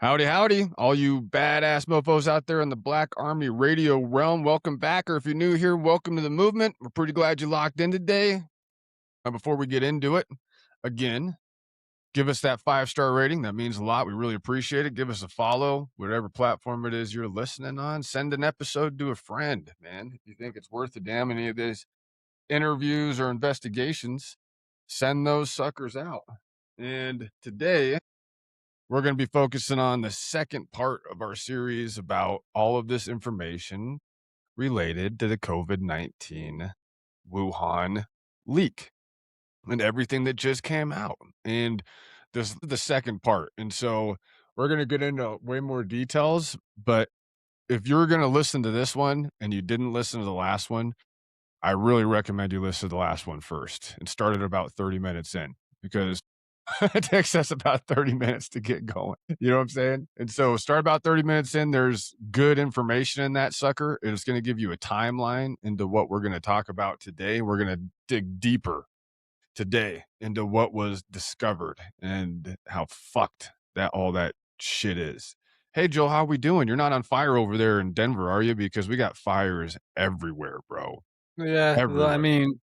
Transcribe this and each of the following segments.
Howdy, howdy, all you badass mofos out there in the Black Army radio realm. Welcome back, or if you're new here, welcome to the movement. We're pretty glad you locked in today. Before we get into it, again, give us that 5-star rating. That means a lot. We really appreciate it. Give us a follow, whatever platform it is you're listening on. Send an episode to a friend, man. If you think it's worth a damn any of these interviews or investigations, send those suckers out. And today, we're going to be focusing on the second part of our series about all of this information related to the COVID-19 Wuhan leak and everything that just came out. And this is the second part. And so we're going to get into way more details. But if you're going to listen to this one and you didn't listen to the last one, I really recommend you listen to the last one first and start at about 30 minutes in, because it takes us about 30 minutes to get going. You know what I'm saying? And so start about 30 minutes in. There's good information in that sucker. It's going to give you a timeline into what we're going to talk about today. We're going to dig deeper today into what was discovered and how fucked that all that shit is. Hey, Joel, how we doing? You're not on fire over there in Denver, are you? Because we got fires everywhere, bro. Yeah, I Everywhere. mean,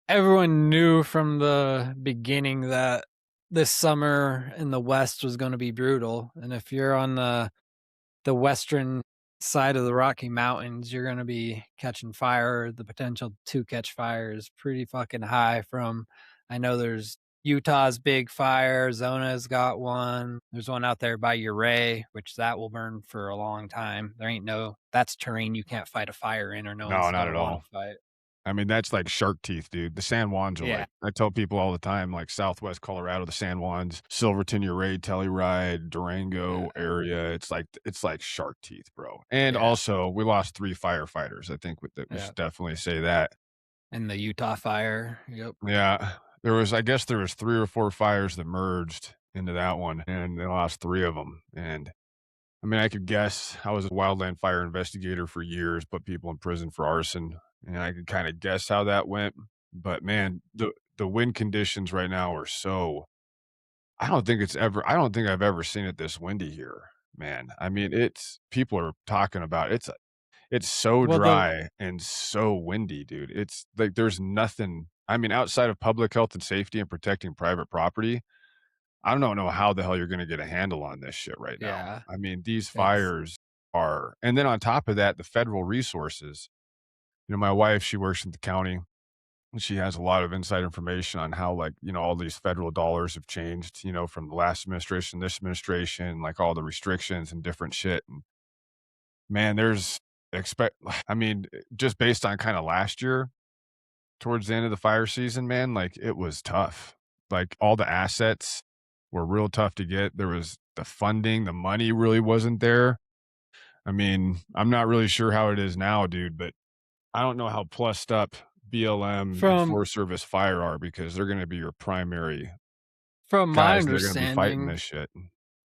everyone knew from the beginning that this summer in the West was gonna be brutal, and if you're on the western side of the Rocky Mountains, you're gonna be catching fire. The potential to catch fire is pretty fucking high from I know there's Utah's big fire, Arizona's got one. There's one out there by Uray, which that will burn for a long time. There ain't no that's terrain you can't fight a fire in or no No, one's not gonna at wanna all. fight. I mean, that's like shark teeth, dude. The San Juans are Yeah. like, I tell people all the time, like Southwest Colorado, the San Juans, Silverton, Uray, Telluride, Durango Yeah. area. It's like shark teeth, bro. And Yeah. also, we lost 3 firefighters. I think that we Yeah. should definitely say that. And the Utah fire. Yep. Yeah. I guess there was 3 or 4 fires that merged into that one, and they lost 3 of them. And I mean, I could guess. I was a wildland fire investigator for years, put people in prison for arson, and I could kind of guess how that went. But man, the wind conditions right now are so I don't think I've ever seen it this windy here, man. I mean, it's people are talking about it's so Well, the dry and so windy, dude. It's like there's nothing. I mean, outside of public health and safety and protecting private property, I don't know how the hell you're gonna get a handle on this shit right now. yeah, I mean, these it's fires are, and then on top of that, the federal resources. My wife, she works in the county, and she has a lot of inside information on how, like, all these federal dollars have changed, from the last administration, this administration, like all the restrictions and different shit. And man, there's expect I mean, just based on kinda last year, towards the end of the fire season, man, like, it was tough. Like, all the assets were real tough to get. There was the funding, the money really wasn't there. I mean, I'm not really sure how it is now, dude, but I don't know how plussed up BLM and from Forest Service Fire are, because they're gonna be your primary from my guys that are gonna be fighting understanding, this shit.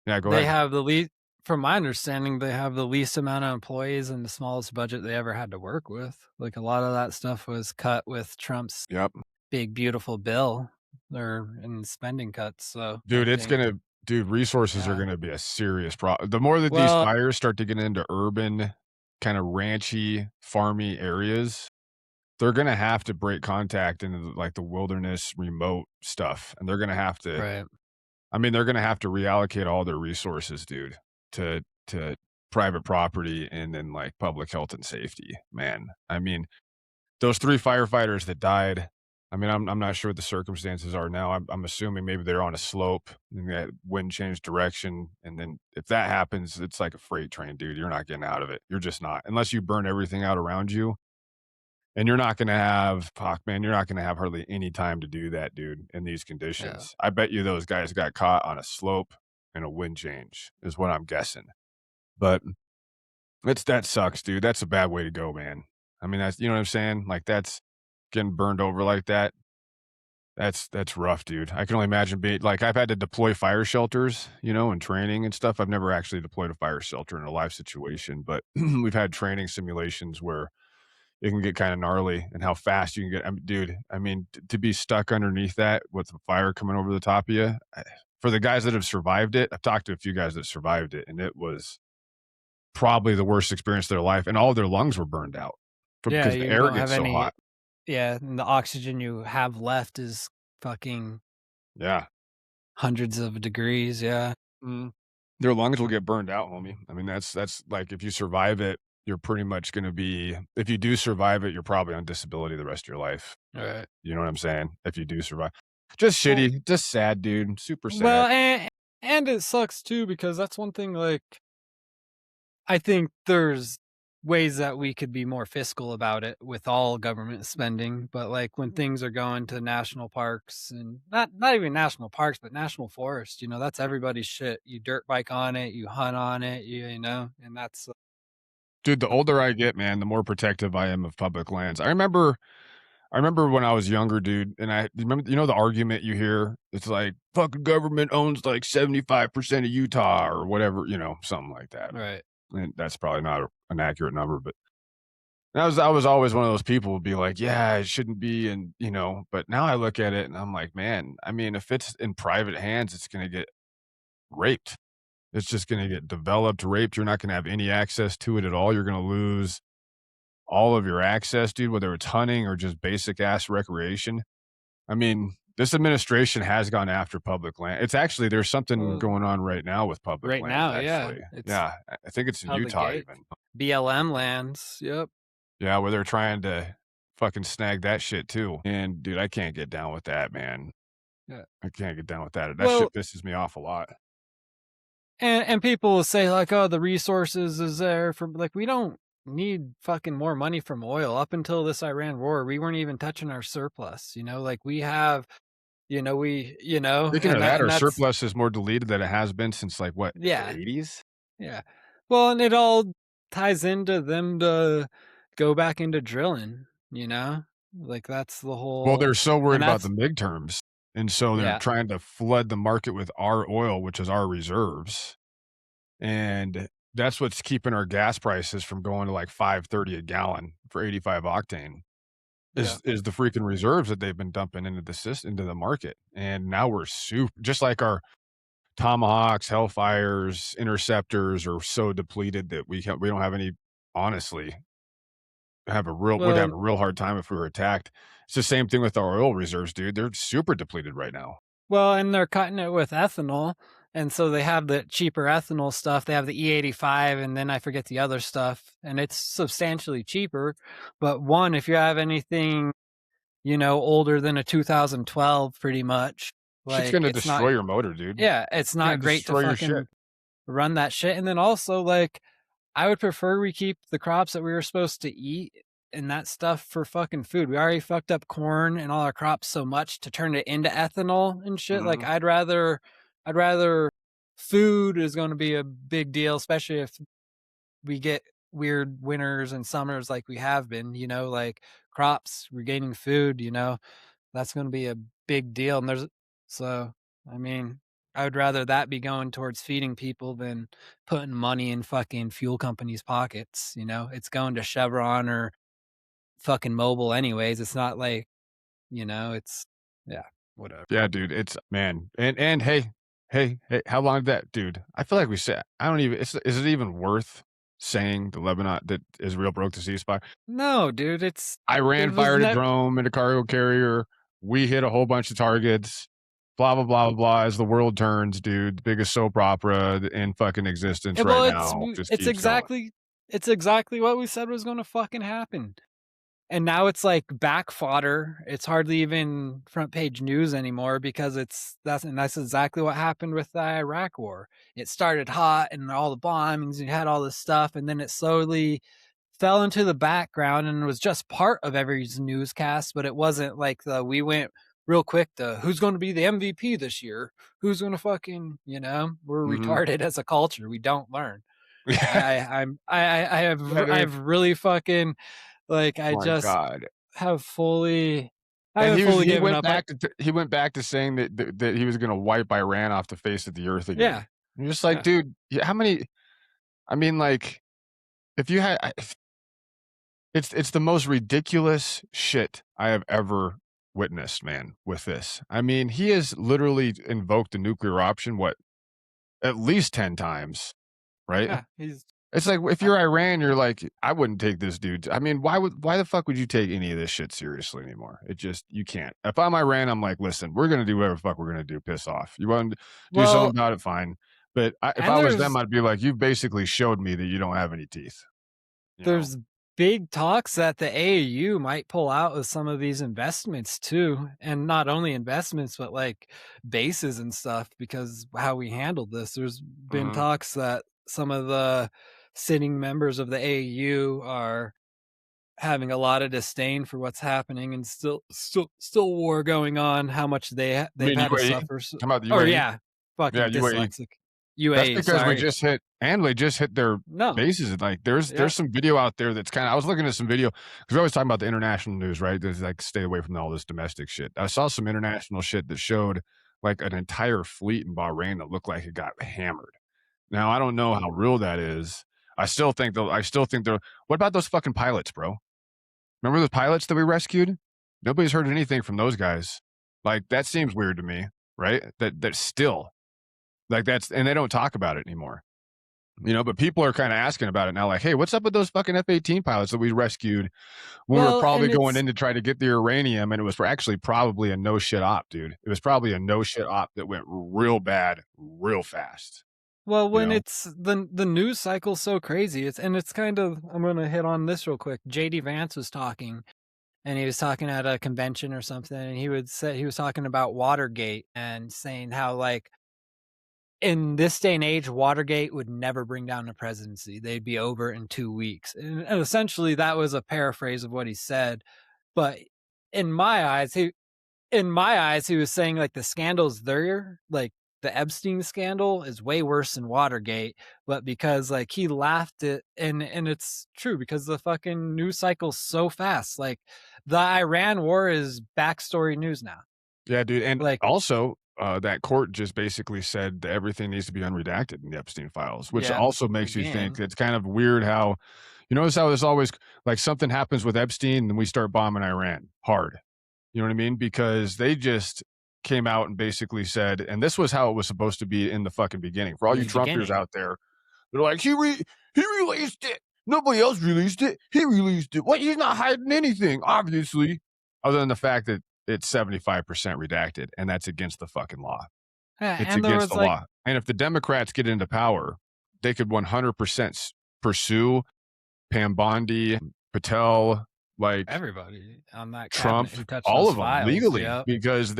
Yeah, go they ahead. have the least from my understanding, they have the least amount of employees and the smallest budget they ever had to work with. Like, a lot of that stuff was cut with Trump's Yep. big, beautiful bill or in spending cuts, so I Dude, think resources are yeah. gonna be a serious problem. The more that these Well, fires start to get into urban, kinda ranchy, farmy areas, they're gonna have to break contact into, like, the wilderness, remote stuff, and they're gonna have to right. I mean, they're gonna have to reallocate all their resources, dude, to private property and then, like, public health and safety, man. I mean, those 3 firefighters that died, I mean, I'm not sure what the circumstances are now. I'm assuming maybe they're on a slope and that wind changed direction, and then if that happens, it's like a freight train, dude. You're not getting out of it. You're just not. Unless you burn everything out around you, and you're not gonna have fuck, man, you're not gonna have hardly any time to do that, dude, in these Yeah. conditions. I bet you those guys got caught on a slope and a wind change is what I'm guessing. But that sucks, dude. That's a bad way to go, man. I mean, that's, you know what I'm saying? Like, that's getting burned over like that. That's rough, dude. I can only imagine being like, I've had to deploy fire shelters, and training and stuff. I've never actually deployed a fire shelter in a live situation, but we've had training simulations where it can get kinda gnarly, and how fast you can get. I mean, dude, I mean, to be stuck underneath that with the fire coming over the top of you, for the guys that have survived it, I've talked to a few guys that survived it, and it was probably the worst experience of their life, and all their lungs were burned out Yeah, because the you air don't gets have so any. hot. Yeah, and the oxygen you have left is fucking Yeah. hundreds of degrees. Yeah. Mm. Their lungs will get burned out, homie. I mean, that's like if you survive it, you're pretty much gonna be if you do survive it, you're probably on disability the rest of your life. All right. You know what I'm saying? If you do survive. Just Well, shitty, just sad, dude, super sad. well, and it sucks too because that's one thing. Like, I think there's ways that we could be more fiscal about it with all government spending, but like when things are going to national parks and not even national parks, but national forest, that's everybody's shit. You dirt bike on it, you hunt on it, and that's Dude, the older I get, man, the more protective I am of public lands. I remember when I was younger, dude, and I remember the argument you hear? It's like, "Fucking government owns, like, 75% of Utah," or whatever, something like that. right. And that's probably not an accurate number, but I was always one of those people who'd be like, "Yeah, it shouldn't be," and, but now I look at it and I'm like, "Man, I mean, if it's in private hands, it's gonna get raped. It's just gonna get developed, raped, you're not gonna have any access to it at all, you're gonna lose all of your access, dude, whether it's hunting or just basic ass recreation." I mean, this administration has gone after public land. It's actually there's something Well, going on right now with public right lands, now, yeah, actually. it's Yeah, I think it's in out of the Utah gate. even. BLM lands. Yep. Yeah, where they're trying to fucking snag that shit too. And dude, I can't get down with that, man. Yeah. I can't get down with that. That Well, shit pisses me off a lot. and people will say like, "Oh, the resources is there for like we don't need fucking more money from oil. Up until this Iran war, we weren't even touching our surplus. Like we have, Speaking of that, and our that's surplus is more deleted than it has been since like what, the yeah, 80s? yeah. Well, and it all ties into them to go back into drilling. Like that's the Well, whole, they're so worried and about the that's midterms. And so they're yeah, trying to flood the market with our oil, which is our reserves. And that's what's keeping our gas prices from going to like 5.30 a gallon for 85 octane. yeah. Is the freaking reserves that they've been dumping into the market, and now we're just like our Tomahawks, Hellfires, Interceptors are so depleted that we don't have any honestly, would have Well, a real hard time if we were attacked. It's the same thing with our oil reserves, dude, they're super depleted right now. Well, and they're cutting it with ethanol, and so they have the cheaper ethanol stuff. They have the E85, and then I forget the other stuff, and it's substantially cheaper. But one, if you have anything, older than a 2012, pretty much, Shit's like gonna it's not. destroy your motor, dude. Yeah, it's It's gonna not great to destroy your shit. fucking run that shit. And then also, like, I would prefer we keep the crops that we were supposed to eat and that stuff for fucking food. We already fucked up corn and all our crops so much to turn it into ethanol and shit. Like, Mhm. I'd rather food is going to be a big deal, especially if we get weird winters and summers like we have been, like crops, regaining food, that's going to be a big deal. And so, I mean, I would rather that be going towards feeding people than putting money in fucking fuel companies' pockets. It's going to Chevron or fucking Mobil anyways. It's not like, it's, yeah, whatever. Yeah, dude, it's man, and hey, how long did that dude, I feel like we said I don't even is it even worth saying the Lebanon that Israel broke the ceasefire? No, dude, Iran it was fired a never, drone and a cargo carrier. We hit a whole bunch of targets. Blah blah blah blah blah. As the world turns, dude, the biggest soap opera in fucking existence right well, now just it's keeps going. exactly what we said was going to fucking happen. And now it's like back fodder. It's hardly even front page news anymore because that's exactly what happened with the Iraq war. It started hot and all the bombings and you had all this stuff, and then it slowly fell into the background and was just part of every newscast, but it wasn't like we went real quick to who's going to be the MVP this year, who's going to fucking, we're Mhm. retarded as a culture. We don't learn. Yeah. I Dude. have really fucking like I My just god. have fully I And haven't fully he given went up. I back to he went back to saying that he was gonna wipe Iran off the face of the earth again. Yeah, You're just like, yeah. dude, how many I mean, like, if you had it's the most ridiculous shit I have ever witnessed, man, with this. I mean, he has literally invoked the nuclear option, what, at least 10 times, right? Yeah, he's It's like if I you're Iran, you're like, I wouldn't take this dude. I mean, why the fuck would you take any of this shit seriously anymore? It just you can't. If I'm Iran, I'm like, listen, we're gonna do whatever the fuck we're gonna do. Piss off. You want to do something well, about it, fine. But if and I was them, I'd be like, you've basically showed me that you don't have any teeth. You know? there's big talks that the AAU might pull out of some of these investments too, and not only investments, but like bases and stuff because how we handled this. There's been Mhm. talks that some of the sitting members of the AAU are having a lot of disdain for what's happening and still war going on, how much I they've mean had to UAE. suffer. How about the Or UAE? yeah, Yeah, fucking UAE. dyslexic. That's UAE, because sorry. we just hit their No. bases, and, like, Yeah. there's some video out there that's kinda I was looking at some video because 'cause we're always talking about the international news, right? There's, like, stay away from all this domestic shit. I saw some international shit that showed, like, an entire fleet in Bahrain that looked like it got hammered. Now, I don't know how real that is. I still think they're what about those fucking pilots, bro? Remember those pilots that we rescued? Nobody's heard anything from those guys. Like, that seems weird to me, right? That still like, that's and they don't talk about it anymore. But people are kind of asking about it now, like, hey, what's up with those fucking F-18 pilots that we rescued when we were Well, probably and going it's in to try to get the uranium? And it was actually probably a no shit op, dude. It was probably a no shit op that went real bad, real fast, well, you when know? it's the news cycle's so crazy, it's kind of I'm gonna hit on this real quick. JD Vance was talking and he was talking at a convention or something, and he was talking about Watergate and saying how like in this day and age, Watergate would never bring down the presidency. They'd be over in 2 weeks. And essentially that was a paraphrase of what he said. But in my eyes, he was saying like the scandals there, like the Epstein scandal is way worse than Watergate, but because like he laughed it and it's true because the fucking news cycle's so fast. Like the Iran war is backstory news now. Yeah, dude. And Like, also, that court just basically said that everything needs to be unredacted in the Epstein files, which yeah, also makes you think again, it's kind of weird how you notice how there's always like something happens with Epstein, and we start bombing Iran hard. You know what I mean? Because they just came out and basically said, and this was how it was supposed to be in the fucking beginning. For all in you the Trumpers beginning. out there, they're like, he released it. Nobody else released it. He released it. What? He's not hiding anything, obviously, other than the fact that it's 75% redacted, and that's against the fucking law. Yeah, It's and there against was the like law. And if the Democrats get into power, they could 100% pursue Pam Bondi, Patel, like everybody on that Trump, cabinet who touched all those of them files, legally yep. because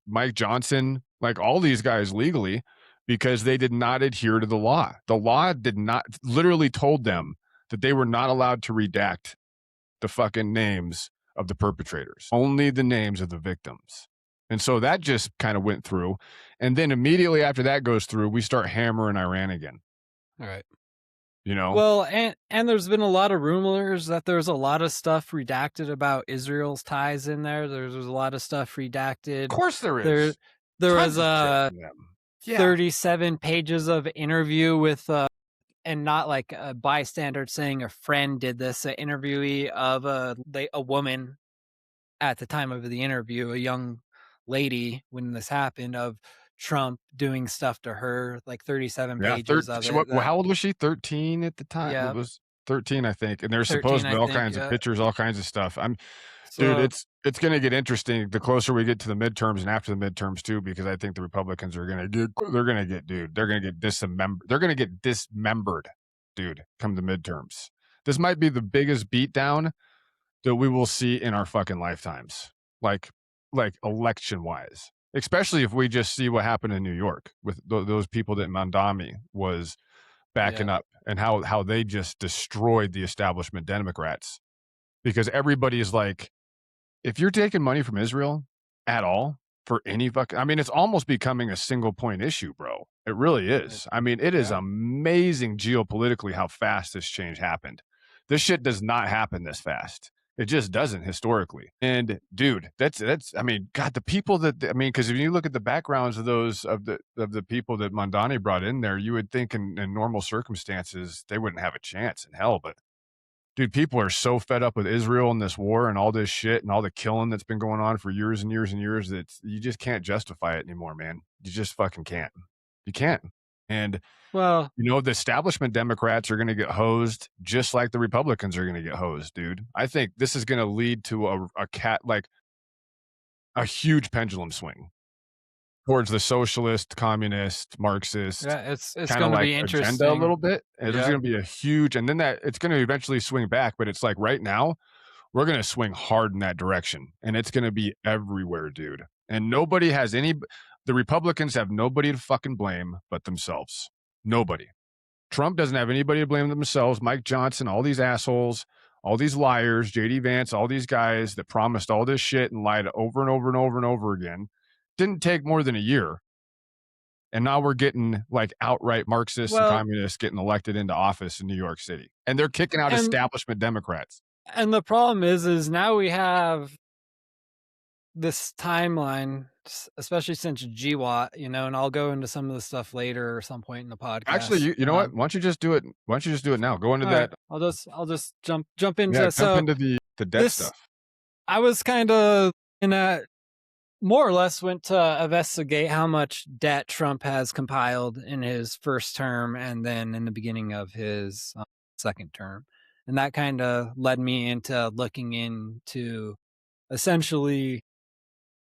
Mike Johnson, like all these guys legally, because they did not adhere to the law. The law did not literally told them that they were not allowed to redact the fucking names of the perpetrators, only the names of the victims. And so that just kind of went through. And then immediately after that goes through, we start hammering Iran again, Alright. you know? Well, and there's been a lot of rumors that there's a lot of stuff redacted about Israel's ties in there. There's a lot of stuff Of redacted. course there There is. there was, Tons of shit from them. Yeah. 37 pages of interview with, and not like a bystander saying a friend did this, an interviewee of a woman at the time of the interview, a young lady when this happened of Trump doing stuff to her, like 37 Yeah, pages of it well, that how old was she? 13 at the time? It yeah, was 13, I think, and there's 13, supposedly I all think, kinds of yeah. pictures, all kinds of stuff. Dude, So it's gonna get interesting the closer we get to the midterms and after the midterms too, because I think the Republicans are gonna get dismembered, dude, come the midterms. This might be the biggest beatdown that we will see in our fucking lifetimes, like election-wise, especially if we just see what happened in New York with those people that Mandami was backing yeah, up and how they just destroyed the establishment Democrats because everybody is like, if you're taking money from Israel at all for any fucking, I mean, it's almost becoming a single point issue, bro. It really it, is. I mean, it is yeah. amazing geopolitically how fast this change happened. This shit does not happen this fast. It just doesn't historically. And dude, I mean, God, the people because if you look at the backgrounds of those of the people that Mondani brought in there, you would think in normal circumstances they wouldn't have a chance in hell. But Dude, people are so fed up with Israel and this war and all this shit and all the killing that's been going on for years and years and years that you just can't justify it anymore, man. You just fucking can't. You can't. And, Well, the establishment Democrats are gonna get hosed just like the Republicans are gonna get hosed, dude. I think this is gonna lead to a huge pendulum swing towards the socialist, communist, Marxist yeah, it's kinda going to like be agenda a interesting. little bit, and there's Yeah. gonna be a huge and then that it's gonna eventually swing back, but it's like right now, we're gonna swing hard in that direction, and it's gonna be everywhere, dude, and nobody has any the Republicans have nobody to fucking blame but themselves. Nobody. Trump doesn't have anybody to blame themselves, Mike Johnson, all these assholes, all these liars, JD Vance, all these guys that promised all this shit and lied over and over and over and over again. Didn't take more than a year. And now we're getting like outright Marxists and Well, communists getting elected into office in New York City. And they're kicking out and establishment Democrats. and the problem is now we have this timeline, especially since GWAT, and I'll go into some of the stuff later or some point in the Actually, podcast. you know what? Why don't you just do it? Why don't you just do it now? Go into All right, that. I'll just jump Yeah, into jump so into the debt this. stuff. I was kind of in a more or less went to investigate how much debt Trump has compiled in his first term and then in the beginning of his second term. And that kind of led me into looking into essentially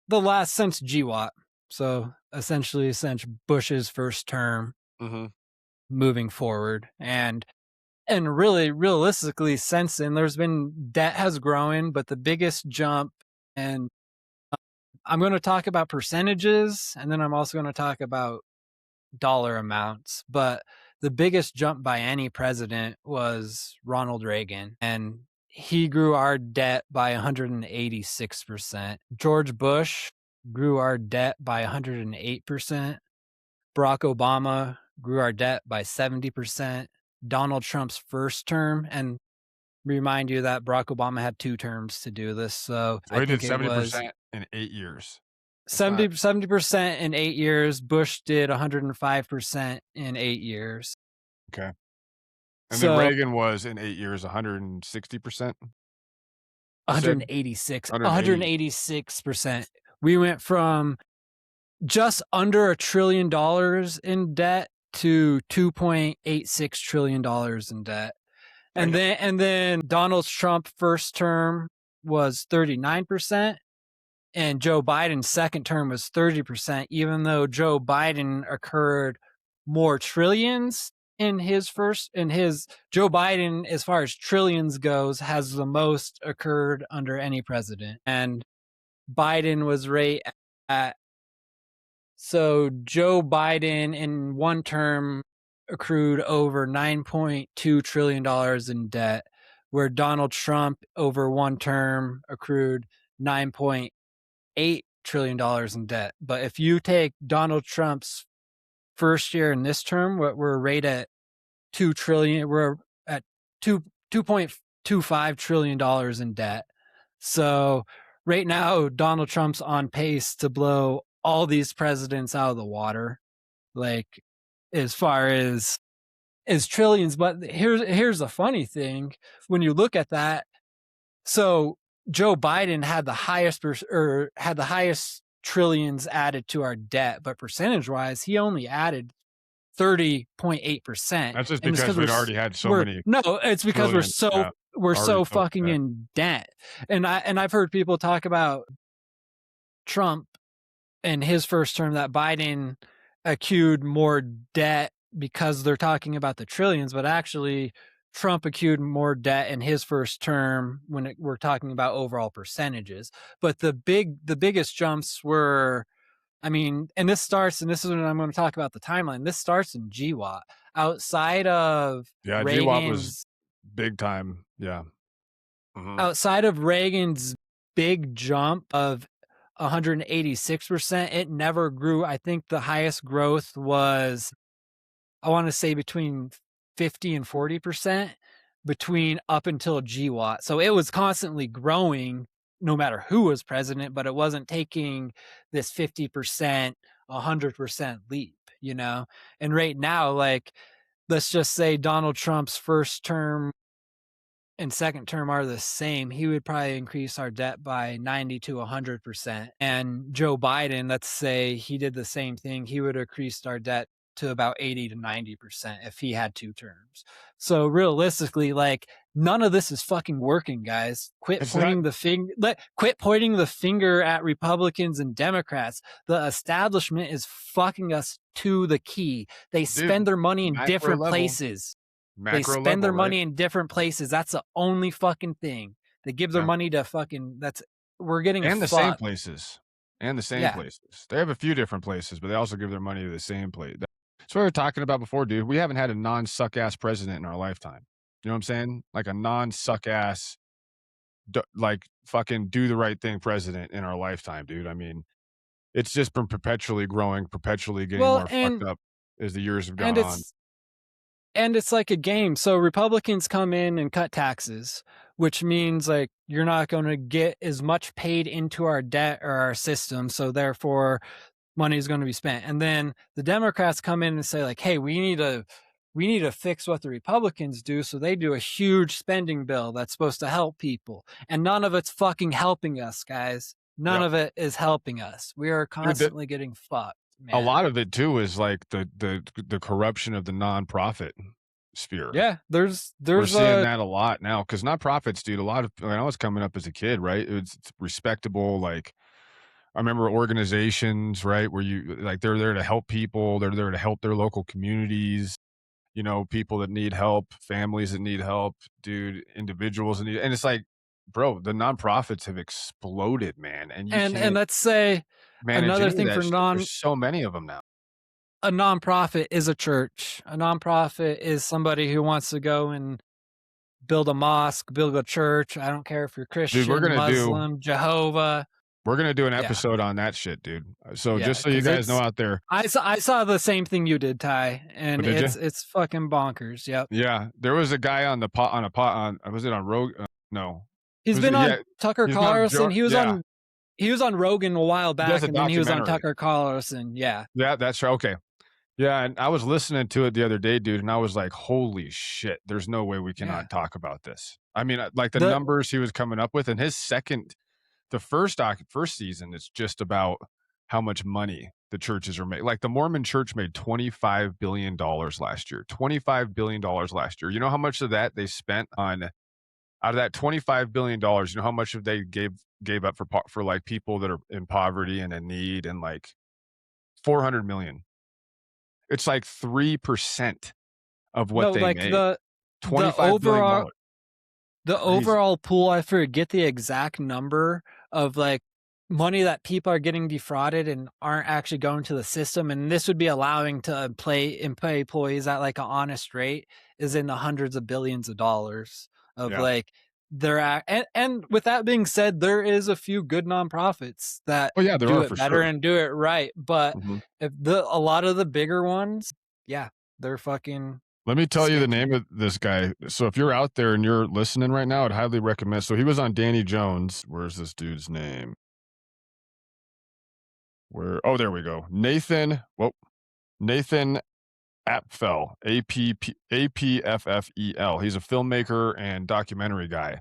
the last since GWAT. So essentially since Bush's first term Mhm. moving forward. And really realistically since then there's been debt has grown, but the biggest jump, and I'm going to talk about percentages, and then I'm also going to talk about dollar amounts. But the biggest jump by any president was Ronald Reagan, and he grew our debt by 186%. George Bush grew our debt by 108%. Barack Obama grew our debt by 70%. Donald Trump's first term, and remind you that Barack Obama had 2 terms to do this, so So I he did think it was 70% in 8 years. That's not 70% in 8 years. Bush did 105% in 8 years. okay. And then So Reagan was in 8 years 160%, you said? 186, 180. 186%. We went from just under $1 trillion in debt to $2.86 trillion in debt. I And then Donald Trump first term was 39%. And Joe Biden's second term was 30%, even though Joe Biden occurred more trillions in his Joe Biden, as far as trillions goes, has the most occurred under any president. And Biden was right at, so Joe Biden in one term accrued over $9.2 trillion in debt, where Donald Trump over one term accrued 9.8 trillion dollars in debt. But if you take Donald Trump's first year in this term, we're right at 2 trillion. We're at 2.25 trillion dollars in debt. So right now, Donald Trump's on pace to blow all these presidents out of the water, like as far as trillions. But here's the funny thing when you look at that. So Joe Biden had the highest trillions added to our debt, but percentage wise, he only added 30.8%. That's just And it's because because we'd already had so we're many no, it's because trillions, yeah, we're already so total fucking debt. in debt. And I've heard people talk about Trump in his first term that Biden accrued more debt because they're talking about the trillions, but actually Trump accrued more debt in his first term when we're talking about overall percentages. But the biggest jumps were, I mean, and this is when I'm going to talk about the timeline. This starts in GWAT. Outside of Yeah, GWAP was Reagan's big time. Yeah. Mhm. outside of Reagan's big jump of 186%, it never grew. I think the highest growth was, I want to say, between 50 and 40% between up until GWAT. So it was constantly growing no matter who was president, but it wasn't taking this 50%, 100% leap, And right now, like, let's just say Donald Trump's first term and second term are the same, he would probably increase our debt by 90 to 100%. And Joe Biden, let's say he did the same thing, he would increase our debt to about 80 to 90% if he had 2 terms. So realistically, like, none of this is fucking working, guys. Quit It's not, pointing the finger at Republicans and Democrats. The establishment is fucking us to the key. They spend dude, their money in macro different level, places. They macro spend level, their right? money in different places. That's the only fucking thing. They give their Yeah. money to fucking we're getting And the same fucked. places. And the same Yeah. places. They have a few different places, but they also give their money to the same place. That's what we were talking about before, dude. We haven't had a non-suck ass president in our lifetime. You know what I'm saying? Like a non-suck ass, like fucking do the right thing president in our lifetime, dude. I mean, it's just been perpetually growing, perpetually getting Well, more fucked up as the years have gone and on. it's like a game. So Republicans come in and cut taxes, which means like you're not going to get as much paid into our debt or our system. So therefore money is going to be spent. And then the Democrats come in and say like, hey, we need to fix what the Republicans do. So they do a huge spending bill that's supposed to help people. And none of it's fucking helping us, guys. None Yep. of it is helping us. We are Dude, constantly getting fucked, a man. lot of it too is like the corruption of the nonprofit sphere. Yeah, We're there's seeing a that a lot now because nonprofits, dude. A lot of when I was coming up as a kid, right? It's respectable. Like I remember organizations, right, where you like they're there to help people. They're there to help their local communities. You know, people that need help, families that need help, dude, individuals that need. And it's like, bro, the nonprofits have exploded, man, and you and can't let's say manage another any of thing that for shit. There's so many of them now, a nonprofit is a church. A nonprofit is somebody who wants to go and build a mosque, build a church. I don't care if you're dude. Christian, Muslim, Jehovah. We're gonna do an Yeah. episode on that shit, dude. So Yeah, just so you because guys know out there, I saw the same thing you did, Ty, what and did you? it's fucking bonkers. Yep. Yeah, there was a guy on the pot on a pot on was it on Rogue? No, He's was been it? on Yeah, Tucker he's been on Carlson. Joe. Yeah, He was on Rogan a while he does back, a and then he was on documentary. Tucker Carlson. Yeah. Yeah, that's right. Okay. Yeah, and I was listening to it the other day, dude, and I was like, "Holy shit! There's no way we Yeah. cannot talk about this." I mean, like the The numbers he was coming up with, and his the first season, it's just about how much money the churches are making. Like the Mormon Church made $25 billion last year. $25 billion last year. You know how much of that they spent on out of that $25 billion? You know how much of they gave up for like people that are in poverty and in need, and like 400 million. It's like 3% of what no, they like made. the $25 billion. the Crazy. overall pool, I forget the exact number of like money that people are getting defrauded and aren't actually going to the system, and this would be allowing to pay employees at like an honest rate, is in the hundreds of billions of dollars of Yeah. like and with that being said, there is a few good nonprofits that Oh yeah, there do are it for better sure. and do it right, but Mhm. if a lot of the bigger ones, yeah, they're fucking Let me tell you the sketchy. name of this guy. So if you're out there and you're listening right now, I'd highly recommend. So he was on Danny Jones. Where's this dude's name? Where? Oh, there we go. Nathan Apfel, Apffel. He's a filmmaker and documentary guy.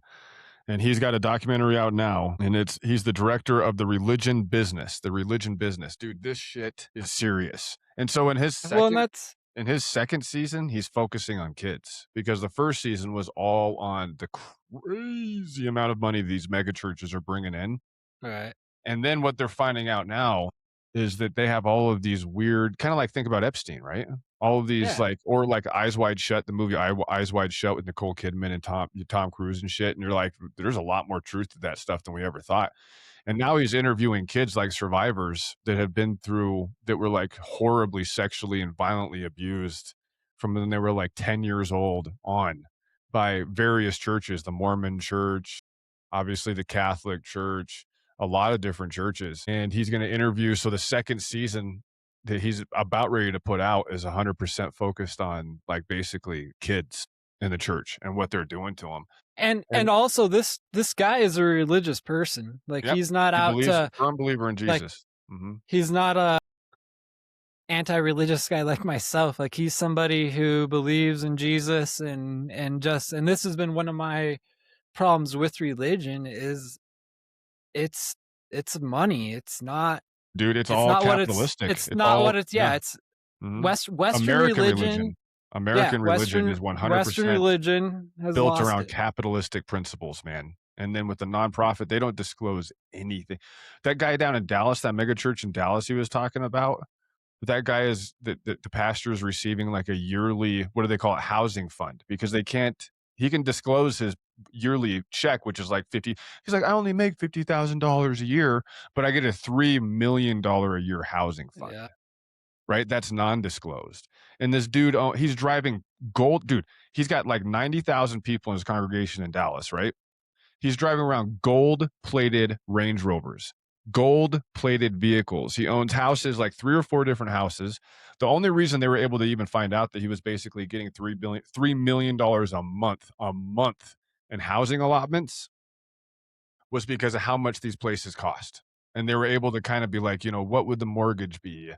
And he's got a documentary out now, and he's the director of The Religion Business. The Religion Business. Dude, this shit is serious. And so Well, and that's in his second season, he's focusing on kids because the first season was all on the crazy amount of money these mega churches are bringing in. right. And then what they're finding out now is that they have all of these weird, kind of like think about Epstein, right? All of these Yeah. like, or like Eyes Wide Shut, the movie Eyes Wide Shut with Nicole Kidman and Tom Cruise and shit. And you're like, there's a lot more truth to that stuff than we ever thought. And now he's interviewing kids like survivors that have been through that were like horribly sexually and violently abused from when they were like 10 years old on by various churches, the Mormon church, obviously the Catholic church, a lot of different churches. And he's going to interview. So the second season that he's about ready to put out is 100% focused on like basically kids in the church and what they're doing to them. And also this guy is a religious person. Like Yep. he's not He out believes to firm believer in like Jesus. Mhm. he's not anti-religious guy like myself. Like, he's somebody who believes in Jesus, and this has been one of my problems with religion is it's money. Dude, it's It's all not what capitalistic. it's It's not all what it's yeah. yeah, it's Mhm. Western American religion. religion. Yeah, American religion is Western 100% religion has built lost around it. capitalistic principles, man. And then with the nonprofit, they don't disclose anything. That guy down in Dallas, that mega church in Dallas he was talking about, that guy is the pastor is receiving like a yearly, what do they call it, housing fund, because they can't, he can disclose his yearly check, which is like 50. He's like, I only make $50,000 a year, but I get a $3 million a year housing fund. Yeah. Right? That's non-disclosed. And this dude, he's driving gold. Dude, he's got like 90,000 people in his congregation in Dallas, right? He's driving around gold-plated Range Rovers, gold-plated vehicles. He owns houses, like 3 or 4 different houses. The only reason they were able to even find out that he was basically getting $3 million a month in housing allotments was because of how much these places cost. And they were able to kind of be like, what would the mortgage be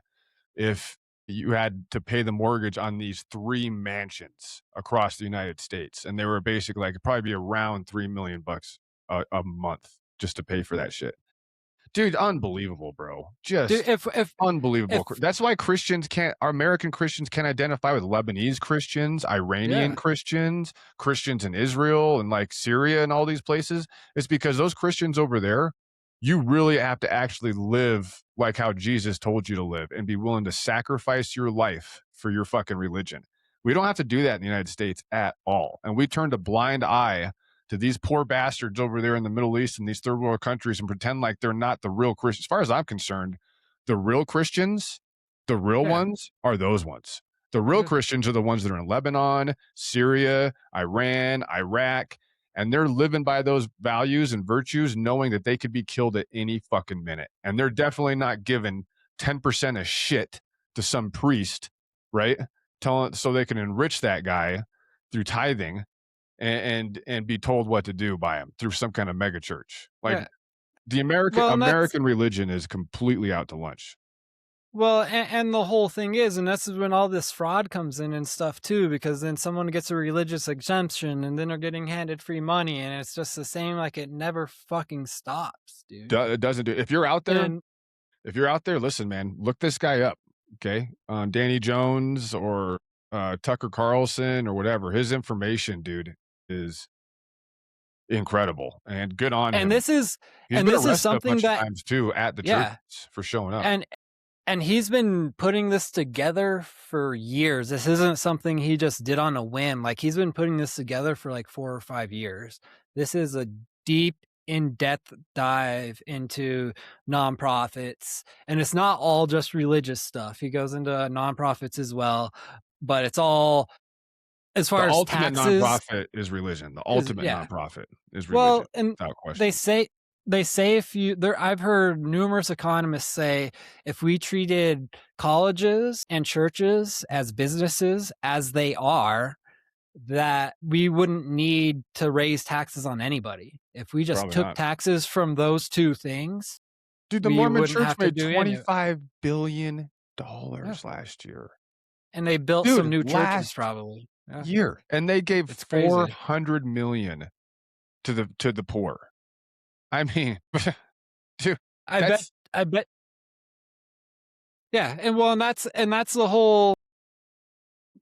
if you had to pay the mortgage on these 3 mansions across the United States? And they were basically like, it'd probably be around $3 million a month just to pay for that shit. Dude, unbelievable, bro. Dude, Just unbelievable. if That's why our American Christians can't identify with Lebanese Christians, Iranian yeah. Christians, Christians in Israel and like Syria and all these places. It's because those Christians over there, you really have to actually live like how Jesus told you to live and be willing to sacrifice your life for your fucking religion. We don't have to do that in the United States at all. And we turned a blind eye to these poor bastards over there in the Middle East and these third world countries and pretend like they're not the real Christians. As far as I'm concerned, the real Christians, the real Yeah. ones are those ones. The real Yeah. Christians are the ones that are in Lebanon, Syria, Iran, Iraq, and they're living by those values and virtues, knowing that they could be killed at any fucking minute. And they're definitely not giving 10% of shit to some priest, right? So they can enrich that guy through tithing and be told what to do by him through some kind of mega church. Like Yeah. the Well, and American religion is completely out to lunch. and the whole thing is, and this is when all this fraud comes in and stuff too, because then someone gets a religious exemption and then they're getting handed free money, and it's just the same, like it never fucking stops, dude. It doesn't do. If you're out there, And listen, man, look this guy up, okay? On Danny Jones or Tucker Carlson or whatever. His information, dude, is incredible and good on him. this is He's been arrested a something bunch of that times too at the yeah, churches for showing up. and he's been putting this together for years. This isn't something he just did on a whim. Like, he's been putting this together for like 4 or 5 years. This is a deep, in-depth dive into nonprofits, and it's not all just religious stuff. He goes into nonprofits as well, but it's all as far The as ultimate taxes. nonprofit is religion. The ultimate nonprofit is religion, Well, and without question. they say if you there, I've heard numerous economists say if we treated colleges and churches as businesses as they are, that we wouldn't need to raise taxes on anybody. If we just Probably took not. taxes from those two things, Dude, the we Mormon wouldn't Church have to made do any of it. $25 billion Yeah. last year. And they built Dude, some new churches last probably. Yeah. year. And they gave It's crazy. $400 million to the poor. I mean, dude, I bet. Yeah, and that's the whole.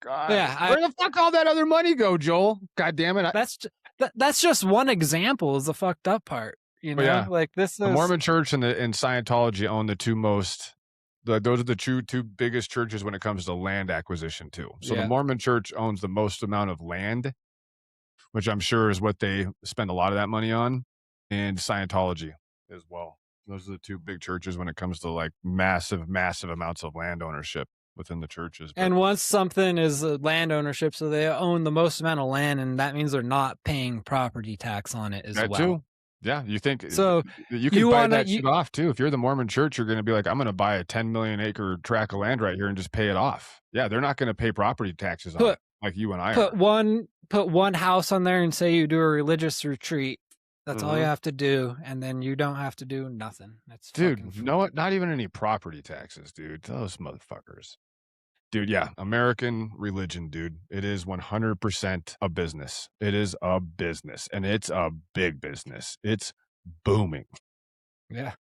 God, Yeah, where the fuck all that other money go, Joel? God damn it! That's just one example. Is the fucked up part, you know? Yeah. Like, this is The Mormon Church and Scientology own the two most. Those are the two biggest churches when it comes to land acquisition too. So the Mormon Church owns the most amount of land, which I'm sure is what they spend a lot of that money on, and Scientology as well. Those are the two big churches when it comes to like massive amounts of land ownership within the churches. And once something is land ownership, so they own the most amount of land, and that means they're not paying property tax on it as that well. Too. Yeah, you think so? You can buy that shit off too. If you're the Mormon Church, you're going to be like, I'm going to buy a 10 million acre tract of land right here and just pay it off. Yeah, they're not going to pay property taxes on it like you and I put one house on there and say you do a religious retreat, That's all you have to do, and then you don't have to do nothing. It's fucking Dude, free. not even any property taxes, dude. Those motherfuckers. Dude, yeah, American religion, dude. It is 100% a business. It is a business, and it's a big business. It's booming. Yeah,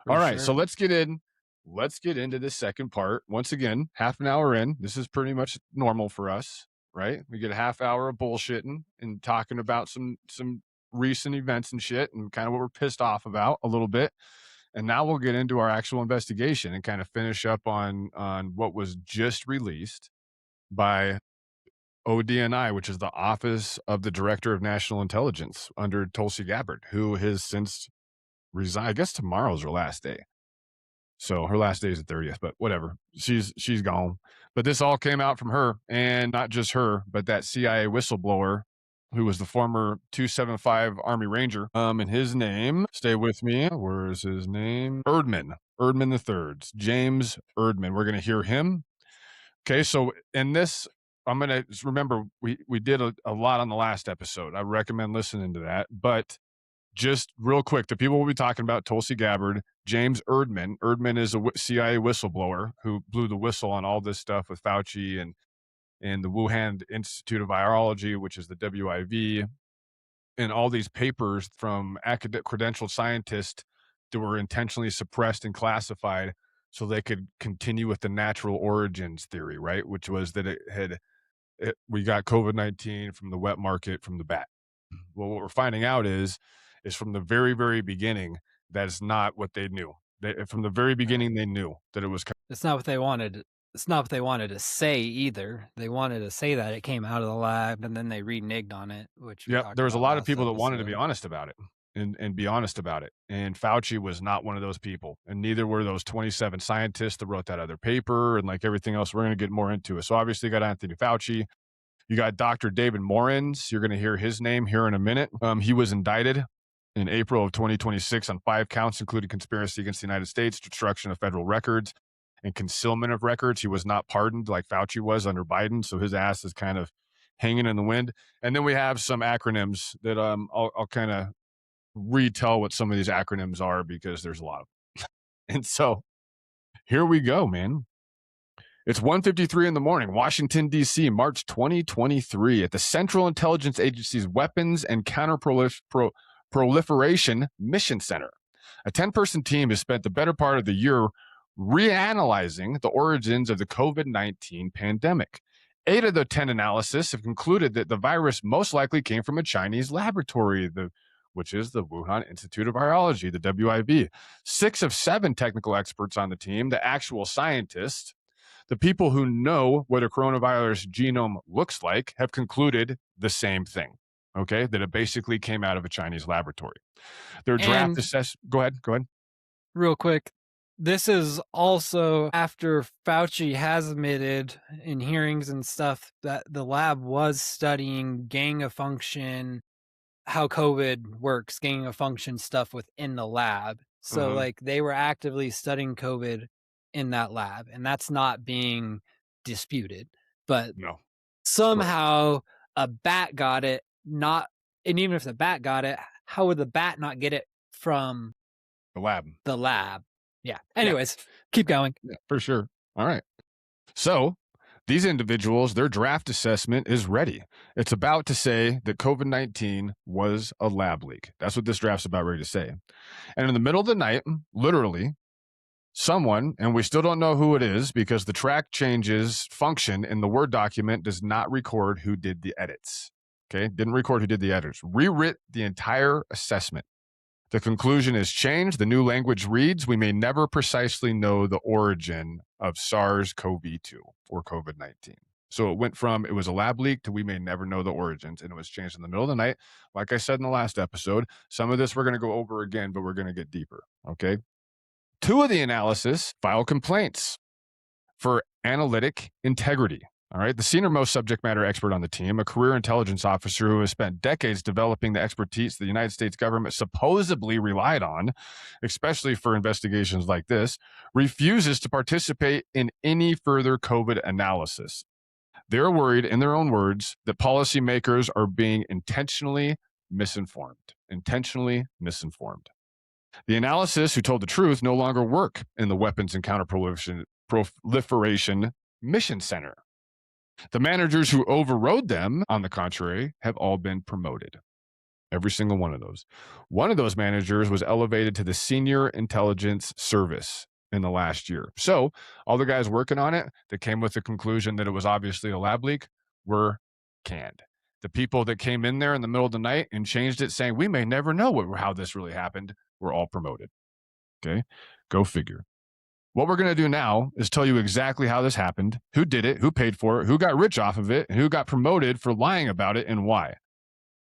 All for right, so sure. let's get in. Let's get into the second part. Once again, half an hour in. This is pretty much normal for us, right? We get a half hour of bullshitting and talking about some recent events and shit and kind of what we're pissed off about a little bit. And now we'll get into our actual investigation and kind of finish up on what was just released by ODNI, which is the Office of the Director of National Intelligence under Tulsi Gabbard, who has since resigned. I guess tomorrow's her last day. So her last day is the 30th, but whatever. She's gone. But this all came out from her, and not just her, but that CIA whistleblower who was the former 275 Army Ranger. And his name, stay with me. Where is his name? Erdman III. James Erdman. We're gonna hear him. Okay, so in this, I'm gonna remember we did a lot on the last episode. I recommend listening to that, but just real quick, the people we'll be talking about: Tulsi Gabbard, James Erdman. Erdman is a CIA whistleblower who blew the whistle on all this stuff with Fauci and the Wuhan Institute of Virology, which is the WIV, and all these papers from academic credentialed scientists that were intentionally suppressed and classified so they could continue with the natural origins theory, right? Which was that we got COVID-19 from the wet market from the bat. Well, what we're finding out is from the very, very beginning, that's not what they knew. From the very beginning, they knew that it was. It's not what they wanted. It's not what they wanted to say either. They wanted to say that it came out of the lab, and then they reneged on it, which we Yep, talked there was a about lot of last people that wanted to be episode. honest about it and be honest about it. And Fauci was not one of those people, and neither were those 27 scientists that wrote that other paper and like everything else. We're going to get more into it. So obviously, you got Anthony Fauci. You got Dr. David Morens. You're going to hear his name here in a minute. He was indicted in April of 2026 on 5 counts, including conspiracy against the United States, destruction of federal records, and concealment of records. He was not pardoned like Fauci was under Biden, so his ass is kind of hanging in the wind. And then we have some acronyms that I'll kind of retell what some of these acronyms are because there's a lot of them. And so here we go, man. It's 1:53 in the morning, Washington, D.C., March 2023, at the Central Intelligence Agency's Weapons and Counterproliferation Mission Center. A 10-person team has spent the better part of the year reanalyzing the origins of the COVID-19 pandemic. 8 of the 10 analyses have concluded that the virus most likely came from a Chinese laboratory, which is the Wuhan Institute of Virology, the WIV. 6 of 7 technical experts on the team, the actual scientists, the people who know what a coronavirus genome looks like, have concluded the same thing. Okay, that it basically came out of a Chinese laboratory. Their draft And assess. Go ahead. real quick, this is also after Fauci has admitted in hearings and stuff that the lab was studying gain of function, how COVID works, gain of function stuff within the lab. So like they were actively studying COVID in that lab, and that's not being disputed. But No, correct. somehow a bat got it, not, and even if the bat got it, how would the bat not get it from The lab. the lab? Yeah. Yeah. Anyways, keep going. Yeah, for sure. All right. So these individuals, their draft assessment is ready. It's about to say that COVID-19 was a lab leak. That's what this draft's about ready to say. And in the middle of the night, literally, someone, and we still don't know who it is because the track changes function in the Word document does not record who did the edits. Okay, didn't record who did the edits. Rewrit the entire assessment. The conclusion is changed. The new language reads, we may never precisely know the origin of SARS-CoV-2 or COVID-19. So it went from it was a lab leak to we may never know the origins, and it was changed in the middle of the night. Like I said in the last episode, some of this we're going to go over again, but we're going to get deeper. Okay. 2 of the analysis filed complaints for analytic integrity. All right. The senior most subject matter expert on the team, a career intelligence officer who has spent decades developing the expertise the United States government supposedly relied on, especially for investigations like this, refuses to participate in any further COVID analysis. They're worried, in their own words, that policymakers are being intentionally misinformed. intentionally misinformed. The analysts who told the truth no longer work in the Weapons and Counterproliferation Mission Center. The managers who overrode them, on the contrary, have all been promoted. Every single one of those. One of those managers was elevated to the Senior Intelligence Service in the last year. So all the guys working on it that came with the conclusion that it was obviously a lab leak were canned. The people that came in there in the middle of the night and changed it, saying we may never know how this really happened, were all promoted. Okay, go figure. What we're going to do now is tell you exactly how this happened, who did it, who paid for it, who got rich off of it, and who got promoted for lying about it, and why.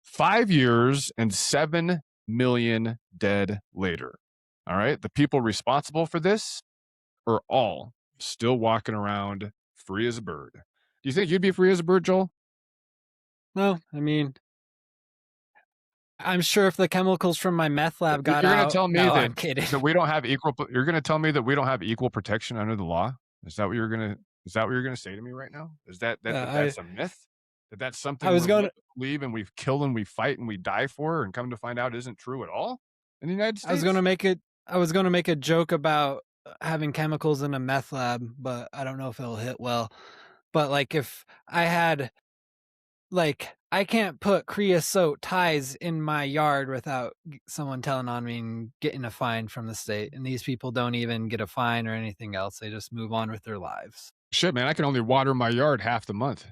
5 years and 7 million dead later. All right. The people responsible for this are all still walking around free as a bird. Do you think you'd be free as a bird, Joel? No, I mean, I'm sure if the chemicals from my meth lab got You're going out. to tell me No, that, I'm kidding. that we don't have equal. You're going to tell me that we don't have equal protection under the law. Is that what you're going to? Is that what you're going to say to me right now? Is that's a myth? That's something I was going to believe and we kill and we fight and we die for, and come to find out isn't true at all in the United States? I was going to make a joke about having chemicals in a meth lab, but I don't know if it'll hit well. But like if I had, like, I can't put creosote ties in my yard without someone telling on me and getting a fine from the state. And these people don't even get a fine or anything else. They just move on with their lives. Shit, man, I can only water my yard half the month.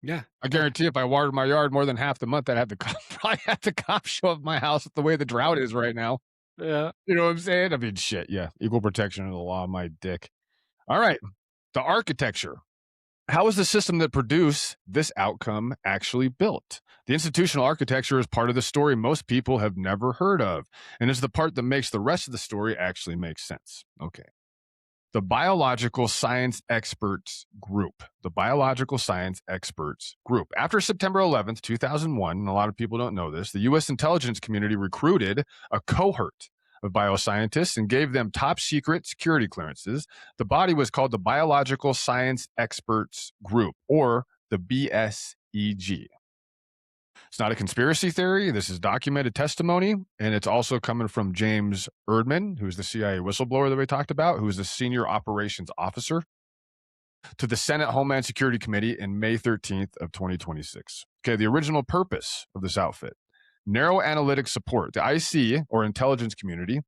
Yeah. I guarantee if I watered my yard more than half the month, I'd have probably have the cops show up at my house with the way the drought is right now. Yeah. You know what I'm saying? I mean, shit, yeah. Equal protection of the law, my dick. All right. The architecture. How is the system that produced this outcome actually built? The institutional architecture is part of the story most people have never heard of, and is the part that makes the rest of the story actually make sense. Okay. The Biological Science Experts Group. The Biological Science Experts Group. After September 11th, 2001, and a lot of people don't know this, the U.S. intelligence community recruited a cohort of bioscientists and gave them top secret security clearances. The body was called the Biological Science Experts Group, or the BSEG. It's not a conspiracy theory. This is documented testimony, and it's also coming from James Erdman, who's the CIA whistleblower that we talked about, who's the senior operations officer, to the Senate Homeland Security Committee in May 13th of 2026. Okay, the original purpose of this outfit: narrow analytic support. The IC, or intelligence community,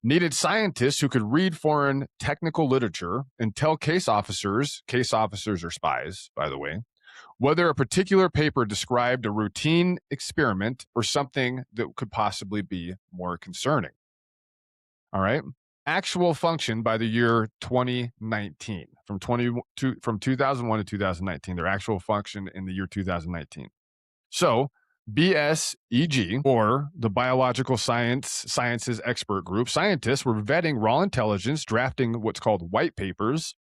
needed scientists who could read foreign technical literature and tell case officers are spies, by the way, whether a particular paper described a routine experiment or something that could possibly be more concerning. All right. Actual function by the year 2019, from 2001 to 2019, their actual function in the year 2019. So BSEG, or the Biological Sciences Expert Group, scientists were vetting raw intelligence, drafting what's called white papers,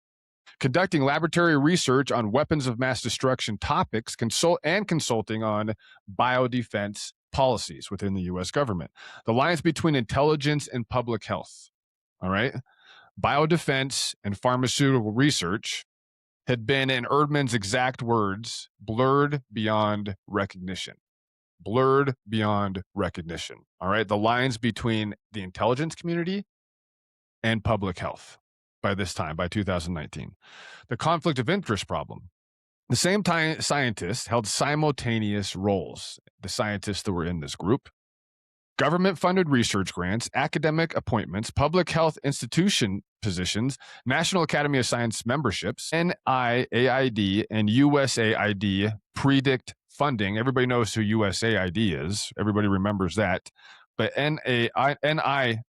conducting laboratory research on weapons of mass destruction topics, consulting on biodefense policies within the U.S. government. The lines between intelligence and public health, all right, biodefense and pharmaceutical research had been, in Erdman's exact words, blurred beyond recognition. Blurred beyond recognition, all right? The lines between the intelligence community and public health. By this time, by 2019. The conflict of interest problem. The same time, scientists held simultaneous roles, the scientists that were in this group: government-funded research grants, academic appointments, public health institution positions, National Academy of Science memberships, NIAID and USAID predict funding. Everybody knows who USAID is. Everybody remembers that. But NIAID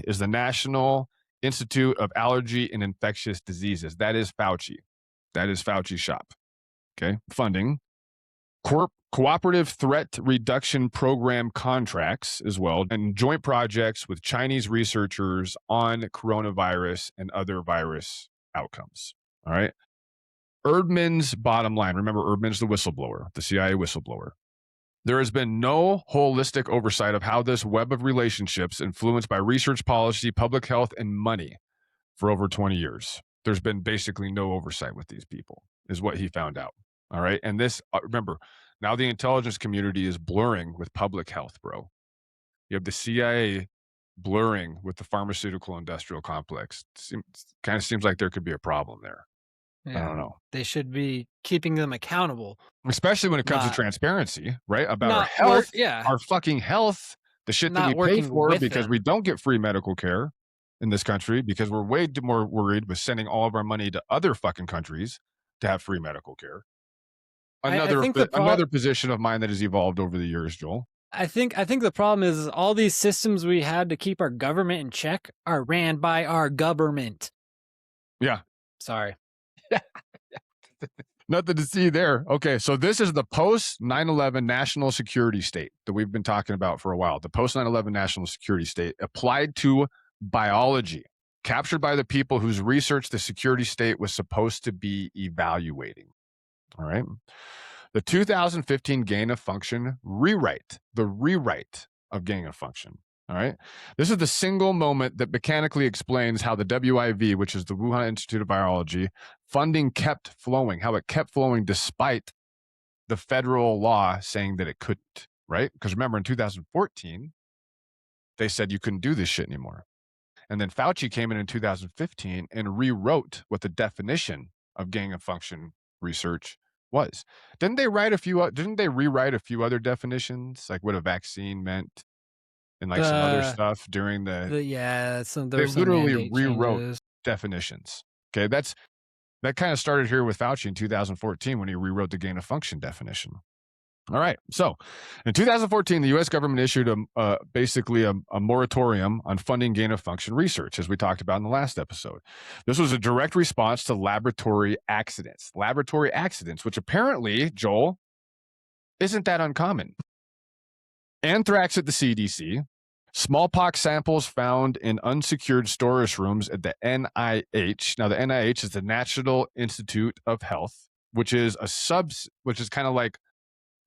is the National Institute of Allergy and Infectious Diseases. That is Fauci. That is Fauci's shop. Okay. Funding. Cooperative Threat Reduction Program contracts as well, and joint projects with Chinese researchers on coronavirus and other virus outcomes. All right. Erdman's bottom line. Remember, Erdman's the whistleblower, the CIA whistleblower. There has been no holistic oversight of how this web of relationships influenced by research policy, public health, and money for over 20 years. There's been basically no oversight with these people, is what he found out. All right. And this, remember, Now the intelligence community is blurring with public health, bro. You have the CIA blurring with the pharmaceutical industrial complex. Kind of seems like there could be a problem there. I don't Yeah. know. They should be keeping them accountable. Especially when it comes to Not transparency, right? About our not work health, yeah, our fucking health, the shit that we not pay working for with because we them. don't get free medical care in this country because we're way more worried with sending all of our money to other fucking countries to have free medical care. I Another think the pro another position of mine that has evolved over the years, Joel. I think the problem is all these systems we had to keep our government in check are ran by our government. Yeah. Sorry. Nothing to see there. Okay, so this is the post 9/11 national security state that we've been talking about for a while. The post 9/11 national security state applied to biology, captured by the people whose research the security state was supposed to be evaluating. All right. The 2015 gain of function rewrite, the rewrite of gain of function. All right. This is the single moment that mechanically explains how the WIV, which is the Wuhan Institute of Virology, funding kept flowing, how it kept flowing despite the federal law saying that it couldn't, right? Because remember, in 2014, they said you couldn't do this shit anymore. And then Fauci came in 2015 and rewrote what the definition of gain of function research was. Didn't they rewrite a few other definitions, like what a vaccine meant and like some other The stuff during the yeah, there they were some literally mandate rewrote changes. definitions. Okay, that kind of started here with Fauci in 2014 when he rewrote the gain of function definition. All right. So in 2014, the U.S. government issued basically a moratorium on funding gain of function research, as we talked about in the last episode. This was a direct response to laboratory accidents. Laboratory accidents, which apparently, Joel, isn't that uncommon. Anthrax at the CDC, smallpox samples found in unsecured storage rooms at the NIH. Now, the NIH is the National Institute of Health, which is kind of like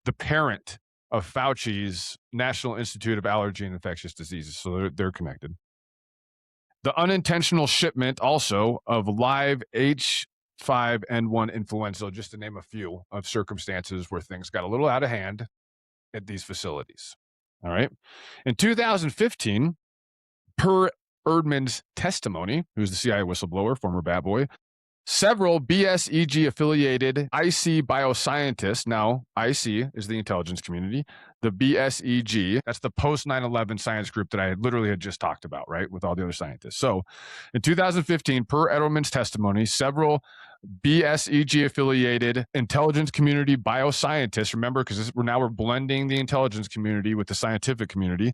the parent of Fauci's National Institute of Allergy and Infectious Diseases. So they're connected. The unintentional shipment also of live H5N1 influenza, just to name a few of circumstances where things got a little out of hand at these facilities. All right. In 2015, per Erdman's testimony, who's the CIA whistleblower, former bad boy, several BSEG affiliated IC bioscientists, now IC is the intelligence community, the BSEG, that's the post 9/11 science group that I literally had just talked about, right, with all the other scientists. So in 2015, per Edelman's testimony, several BSEG affiliated intelligence community bioscientists, remember, because we're blending the intelligence community with the scientific community,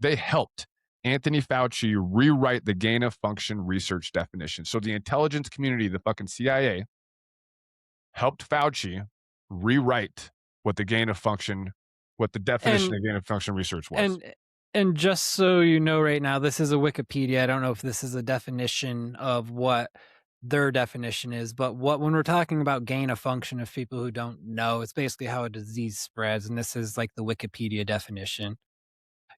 they helped Anthony Fauci rewrite the gain of function research definition. So the intelligence community, the fucking CIA, helped Fauci rewrite what the definition of gain of function research was. And just so you know right now, this is a Wikipedia. I don't know if this is a definition of what their definition is, but when we're talking about gain of function, of people who don't know, it's basically how a disease spreads, and this is like the Wikipedia definition.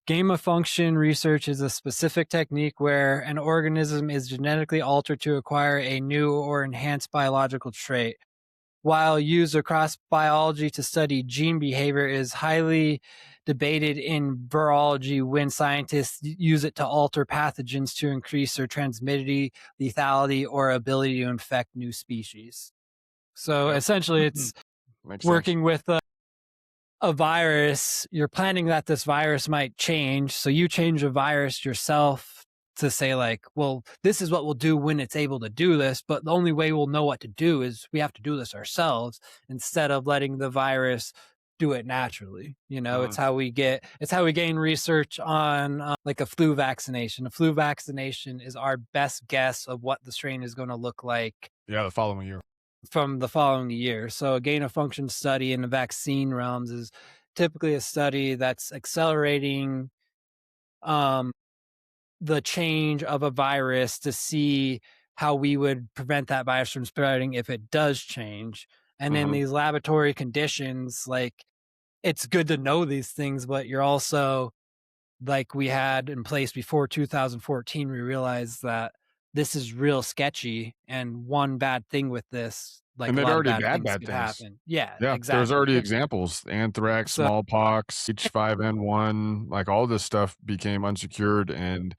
Gain of function research is a specific technique where an organism is genetically altered to acquire a new or enhanced biological trait. While used across biology to study gene behavior is highly debated in virology when scientists use it to alter pathogens to increase their transmissibility, lethality, or ability to infect new species. So essentially it's working with a virus. You're planning that this virus might change. So you change a virus yourself to say like, well, this is what we'll do when it's able to do this. But the only way we'll know what to do is we have to do this ourselves instead of letting the virus do it naturally. It's how we gain research on like a flu vaccination. A flu vaccination is our best guess of what the strain is going to look like. Yeah, the following year. From the following year. So a gain of function study in the vaccine realms is typically a study that's accelerating the change of a virus to see how we would prevent that virus from spreading if it does change. And in these laboratory conditions, like it's good to know these things, but you're also like we had in place before 2014, we realized that this is real sketchy. And one bad thing with this like And a they've lot of already bad had things bad could things. happen. Yeah, Yeah, there's exactly. already examples: anthrax, So smallpox, H5N1, like, all this stuff became unsecured and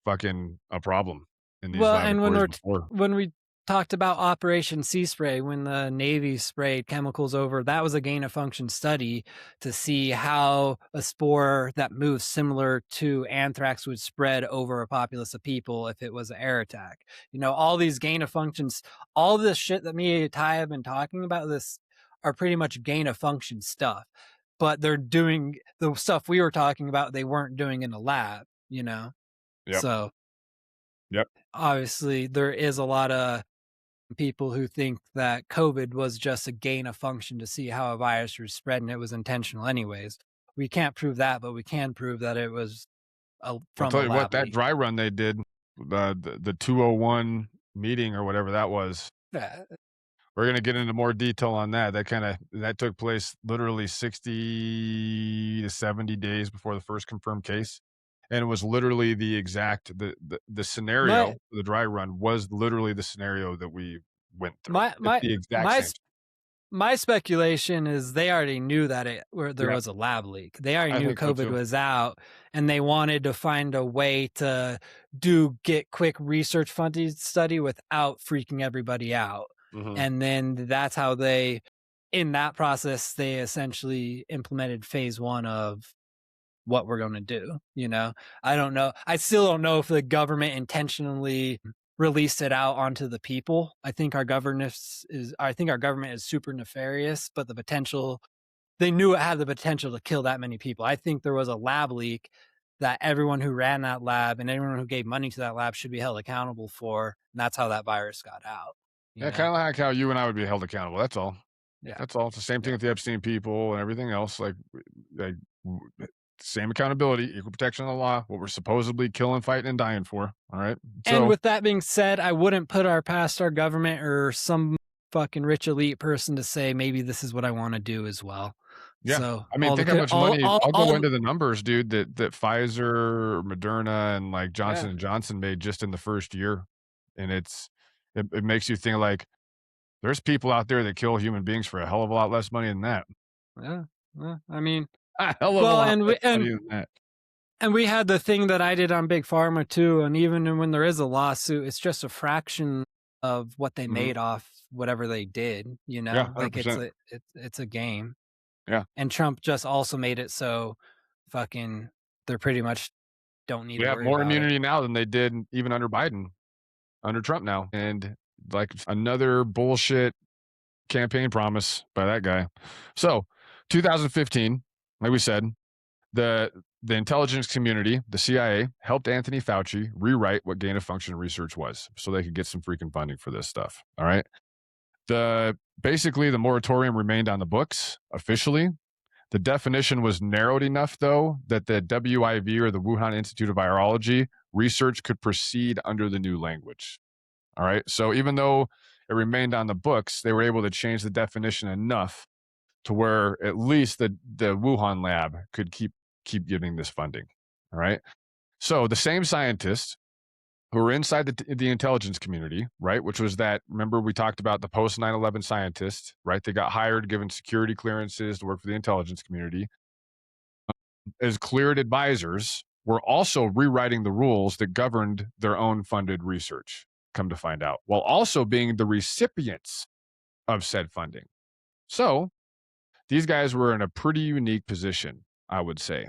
fucking a problem in these well, and laboratories before. when we talked about Operation Sea Spray, when the Navy sprayed chemicals over, that was a gain of function study to see how a spore that moves similar to anthrax would spread over a populace of people if it was an air attack. You know, all these gain of functions, all this shit that me and Ty have been talking about, this are pretty much gain of function stuff. But they're doing the stuff we were talking about, they weren't doing in a lab, you know? Yep, So yep. obviously there is a lot of people who think that COVID was just a gain of function to see how a virus was spread and it was intentional anyways. We can't prove that, but we can prove that it was I'll from tell a you what, lab that leak. dry run they did, the 201 meeting or whatever that was, Yeah. we're gonna get into more detail on that. That took place literally 60 to 70 days before the first confirmed case, and it was literally the exact the scenario, My the dry run was literally the scenario that we went through. my It's my the exact my same. s- my speculation is they already knew that it where there Yeah, was a lab leak. They already I knew think so COVID too. was out and they wanted to find a way to get quick research funded study without freaking everybody out. Mhm. And then that's how they in that process they essentially implemented phase 1 of what we're going to do, you know. I don't know. I still don't know if the government intentionally released it out onto the people. I think our government is super nefarious, but the potential they knew it had the potential to kill that many people. I think there was a lab leak that everyone who ran that lab and everyone who gave money to that lab should be held accountable for, and that's how that virus got out, you Yeah, know. kinda like how you and I would be held accountable, that's all. Yeah. That's all. It's the same thing Yeah. with the Epstein people and everything else, like, w same accountability, equal protection of the law, what we're supposedly killing, fighting, and dying for, alright? And So, with that being said, I wouldn't put our past our government or some fucking rich elite person to say maybe this is what I want to do as well. yeah. So I mean, think how much money I'll go all into the numbers, dude, that Pfizer, Moderna, and, like, Johnson& yeah, and Johnson made just in the first year, and it makes you think, like, there's people out there that kill human beings for a hell of a lot less money than that. yeah, yeah. I mean, A hell of a well, lot less money than that. and we had the thing that I did on Big Pharma too, and even when there is a lawsuit, it's just a fraction of what they Mhm. made off whatever they did, you Yeah, know? Like 100%. it's a game. Yeah. And Trump just also made it so fucking they're pretty much don't need We to have worry more about it. immunity now than they did even under Biden, under Trump now, and, like, another bullshit campaign promise by that guy. So, 2015, like we said, the the intelligence community, the CIA, helped Anthony Fauci rewrite what gain of function research was, so they could get some freaking funding for this stuff. All right. The moratorium remained on the books officially. The definition was narrowed enough, though, that the WIV or the Wuhan Institute of Virology research could proceed under the new language. All right. So even though it remained on the books, they were able to change the definition enough to where at least the Wuhan lab could keep giving this funding. All right. So the same scientists who were inside the intelligence community, right? Which was that, remember, we talked about the post 9/11 scientists, right? They got hired, given security clearances to work for the intelligence community as cleared advisors, were also rewriting the rules that governed their own funded research, come to find out, while also being the recipients of said funding. So these guys were in a pretty unique position, I would say,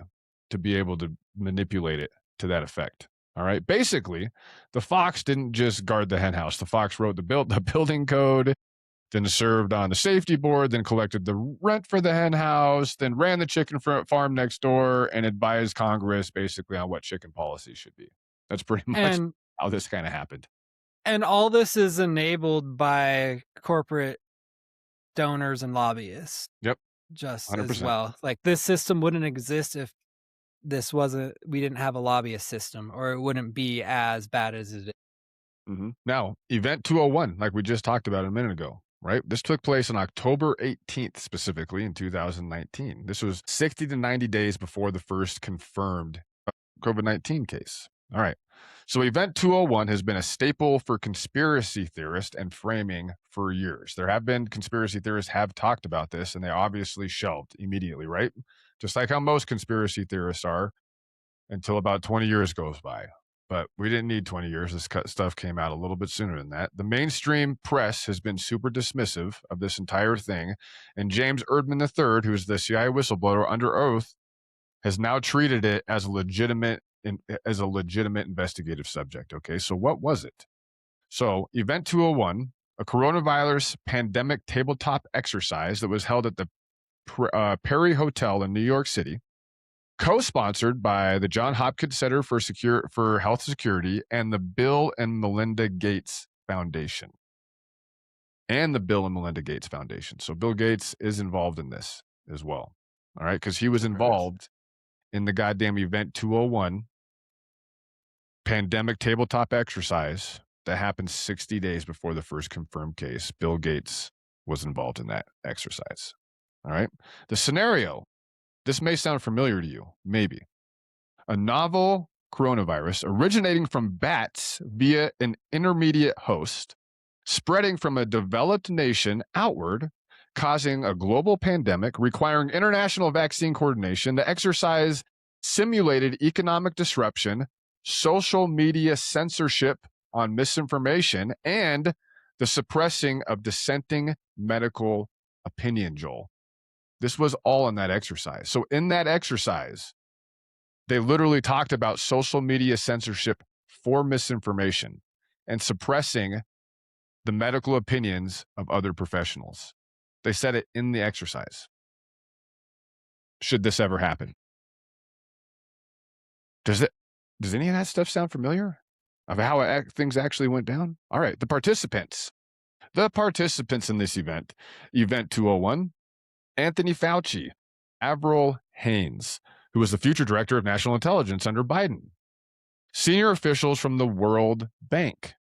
to be able to manipulate it to that effect. All right. Basically, the Fox didn't just guard the henhouse. The Fox wrote the building code, then served on the safety board, then collected the rent for the hen house, then ran the chicken farm next door, and advised Congress basically on what chicken policy should be. That's pretty much And how this kind of happened. all this is enabled by corporate donors and lobbyists Yep, just as 100%. well. Like this system wouldn't exist if we didn't have a lobbyist system, or it wouldn't be as bad as it is. Now, Event 201, like we just talked about a minute ago, right? This took place on October 18th, specifically in 2019. This was 60 to 90 days before the first confirmed COVID-19 case. All right. So Event 201 has been a staple for conspiracy theorists and framing for years. There have been conspiracy theorists have talked about this, and they obviously shelved immediately, right? Just like how most conspiracy theorists are until about 20 years goes by. But we didn't need 20 years. This stuff came out a little bit sooner than that. The mainstream press has been super dismissive of this entire thing. And James Erdman III, who is the CIA whistleblower under oath, has now treated it as a legitimate investigative subject. Okay, so what was it? So Event 201, a coronavirus pandemic tabletop exercise that was held at the Perry Hotel in New York City, co-sponsored by the Johns Hopkins Center for Health Security and the Bill and Melinda Gates Foundation. So Bill Gates is involved in this as well. All right, because he was involved in the goddamn Event 201 pandemic tabletop exercise that happened 60 days before the first confirmed case. Bill Gates was involved in that exercise. All right. The scenario, this may sound familiar to you, maybe. A novel coronavirus originating from bats via an intermediate host, spreading from a developed nation outward, causing a global pandemic, requiring international vaccine coordination. The exercise simulated economic disruption, social media censorship on misinformation, and the suppressing of dissenting medical opinion, Joel. This was all in that exercise. So in that exercise, they literally talked about social media censorship for misinformation and suppressing the medical opinions of other professionals. They said it in the exercise. Should this ever happen? Does any of that stuff sound familiar? Of how things actually went down? All right, the participants in this event, Event 201, Anthony Fauci, Avril Haines, who was the future director of national intelligence under Biden, senior officials from the World Bank,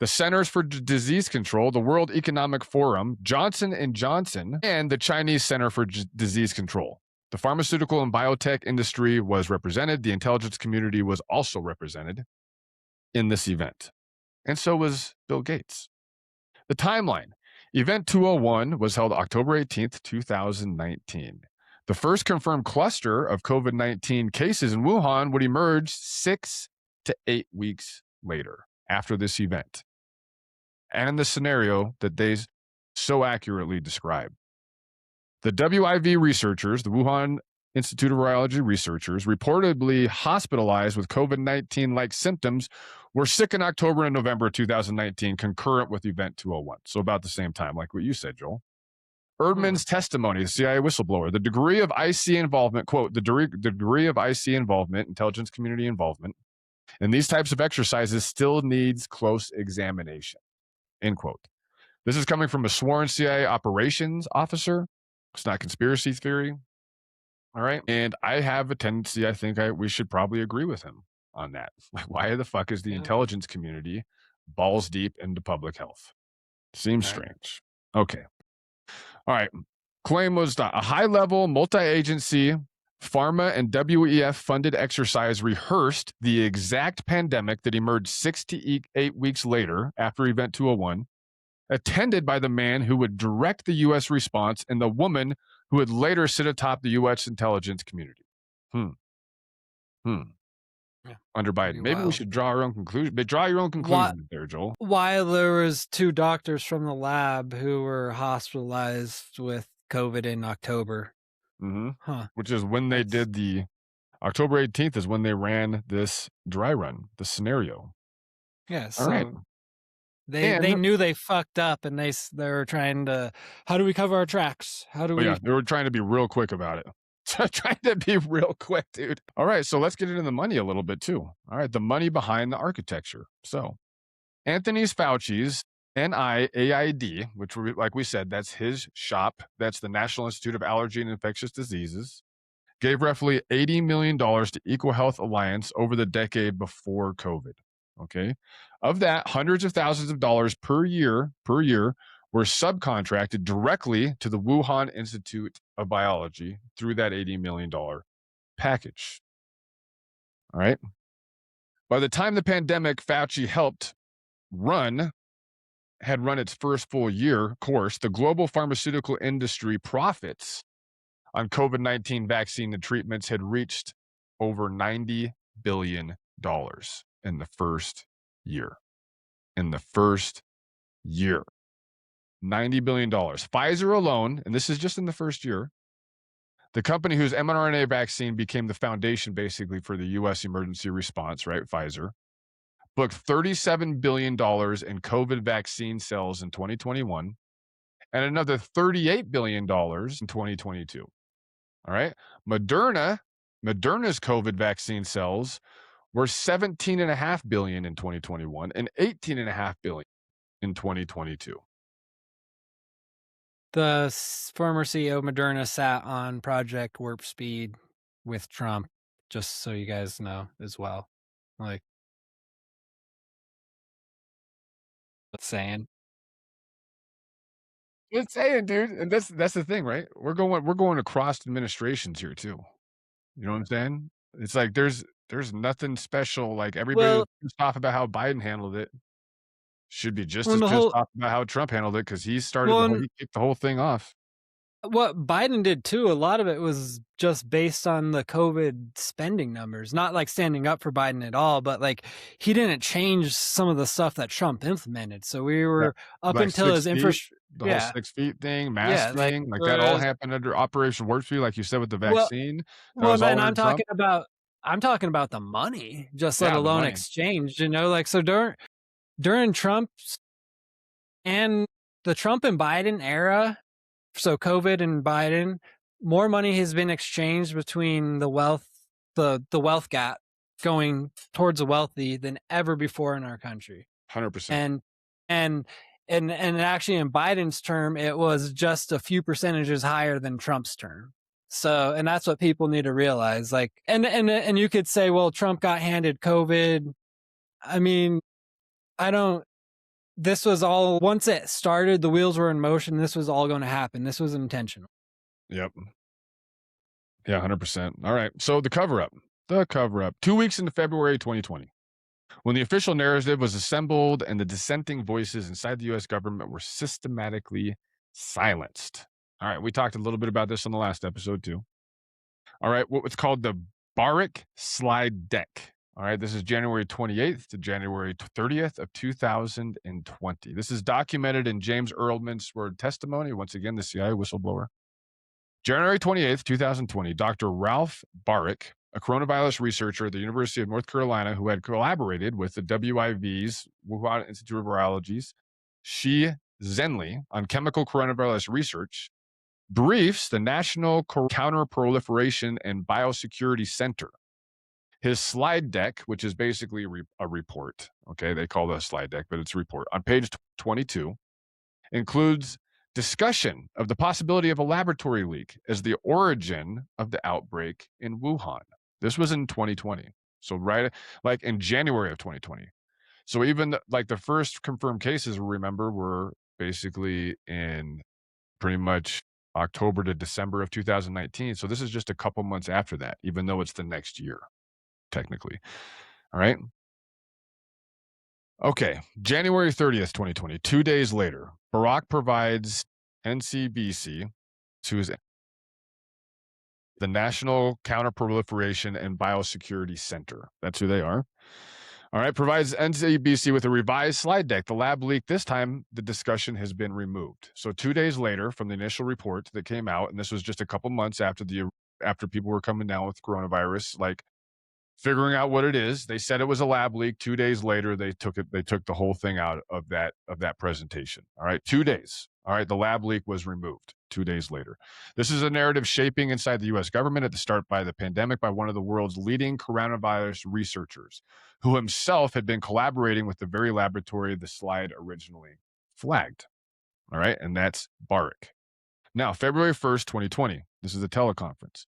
the Centers for Disease Control, the World Economic Forum, Johnson & Johnson, and the Chinese Center for Disease Control. The pharmaceutical and biotech industry was represented. The intelligence community was also represented in this event. And so was Bill Gates. The timeline. Event 201 was held October 18th, 2019. The first confirmed cluster of COVID-19 cases in Wuhan would emerge 6 to 8 weeks later after this event. And in the scenario that they so accurately describe. The WIV researchers, the Wuhan Institute of Virology researchers, reportedly hospitalized with COVID-19-like symptoms, were sick in October and November 2019, concurrent with Event 201. So about the same time, like what you said, Joel. Erdman's testimony, the CIA whistleblower, the degree of IC involvement, quote, the degree of IC involvement, intelligence community involvement, in these types of exercises still needs close examination, end quote. This is coming from a sworn CIA operations officer. It's not conspiracy theory. All right. And I have a tendency, I think we should probably agree with him on that. Like, why the fuck is the intelligence community balls deep into public health? Seems strange. Okay. All right. Claim was a high-level, multi-agency, pharma and WEF funded exercise rehearsed the exact pandemic that emerged 6 to 8 weeks later after Event 201, attended by the man who would direct the U.S. response and the woman who would later sit atop the U.S. intelligence community. Yeah, under Biden. Maybe we should draw our own conclusion. But draw your own conclusion there, Joel. While there was 2 doctors from the lab who were hospitalized with COVID in October. Which is when they did the October 18th is when they ran this dry run, the scenario. Yeah, so right. They knew they fucked up, and they were trying to, how do we cover our tracks? How do we? Yeah, they were trying to be real quick about it. Trying to be real quick, dude. All right, so let's get into the money a little bit too. All right, the money behind the architecture. So, Anthony Fauci's NIAID, which, like we said, that's his shop. That's the National Institute of Allergy and Infectious Diseases. Gave roughly $80 million to Equal Health Alliance over the decade before COVID. Okay. Of that, hundreds of thousands of dollars per year were subcontracted directly to the Wuhan Institute of Biology through that $80 million package. All right. By the time the pandemic Fauci helped had run its first full year course, the global pharmaceutical industry profits on COVID-19 vaccine and treatments had reached over $90 billion in the first year. In the first year, $90 billion. Pfizer alone, and this is just in the first year, the company whose mRNA vaccine became the foundation basically for the US emergency response, right? Pfizer, booked $37 billion in COVID vaccine sales in 2021 and another $38 billion in 2022. All right. Moderna's COVID vaccine sales were $17.5 billion in 2021 and $18.5 billion in 2022. The former CEO of Moderna sat on Project Warp Speed with Trump, just so you guys know as well. Like, saying. Just saying, dude. And that's the thing, right? We're going across administrations here too. You know what I'm saying? It's like there's nothing special. Like everybody Well, that's pissed off about how Biden handled it should be just when as the pissed whole off about how Trump handled it because he well, kicked the whole thing off. what Biden did too, a lot of it was just based on the COVID spending numbers, not like standing up for Biden at all, but like he didn't change some of the stuff that Trump implemented. So we Yeah. were up Like until 6 his feet, infrastructure. the whole Yeah. 6 feet thing, mask Yeah. Like, thing, like that all happened under Operation Warp Speed, like you said with the well, vaccine. That well, was all and under Trump. I'm talking about the money, just let Yeah, the alone money. exchange, like, so during Trump's and the Trump and Biden era, so COVID and Biden, more money has been exchanged between the wealth gap going towards the wealthy than ever before in our country. 100%. And actually in Biden's term, it was just a few percentages higher than Trump's term. So, and that's what people need to realize. Like, and you could say, well, Trump got handed COVID. I mean, this was all, once it started, the wheels were in motion. This was all going to happen. This was intentional. Yep. Yeah, 100%. All right. So the cover up. 2 weeks into February 2020, when the official narrative was assembled and the dissenting voices inside the US government were systematically silenced. All right. We talked a little bit about this on the last episode too. All right. What's called the Barrick slide deck. All right. This is January 28th to January 30th of 2020. This is documented in James Earlman's sworn testimony. Once again, the CIA whistleblower. January 28th, 2020, Dr. Ralph Barrick, a coronavirus researcher at the University of North Carolina who had collaborated with the WIV's Wuhan Institute of Virology's Shi Zhenli on chemical coronavirus research, briefs the National Counterproliferation and Biosecurity Center. His slide deck, which is basically a report, okay, they call it a slide deck, but it's a report, on page 22, includes discussion of the possibility of a laboratory leak as the origin of the outbreak in Wuhan. This was in 2020. So right like in January of 2020. So even like the first confirmed cases, remember, were basically in pretty much October to December of 2019. So this is just a couple months after that, even though it's the next year, technically. All right. Okay, January 30th, 2020, 2 days later, Barack provides NCBC, who's the National Counterproliferation and Biosecurity Center. That's who they are. All right, provides NCBC with a revised slide deck. The lab leak, this time, the discussion has been removed. So 2 days later from the initial report that came out, and this was just a couple months after people were coming down with coronavirus, like figuring out what it is. They said it was a lab leak. 2 days later, they took the whole thing out of that presentation. All right, 2 days. All right, the lab leak was removed 2 days later. This is a narrative shaping inside the US government at the start by the pandemic by one of the world's leading coronavirus researchers, who himself had been collaborating with the very laboratory the slide originally flagged. All right, and that's Barrick. Now, February 1st, 2020, this is a teleconference.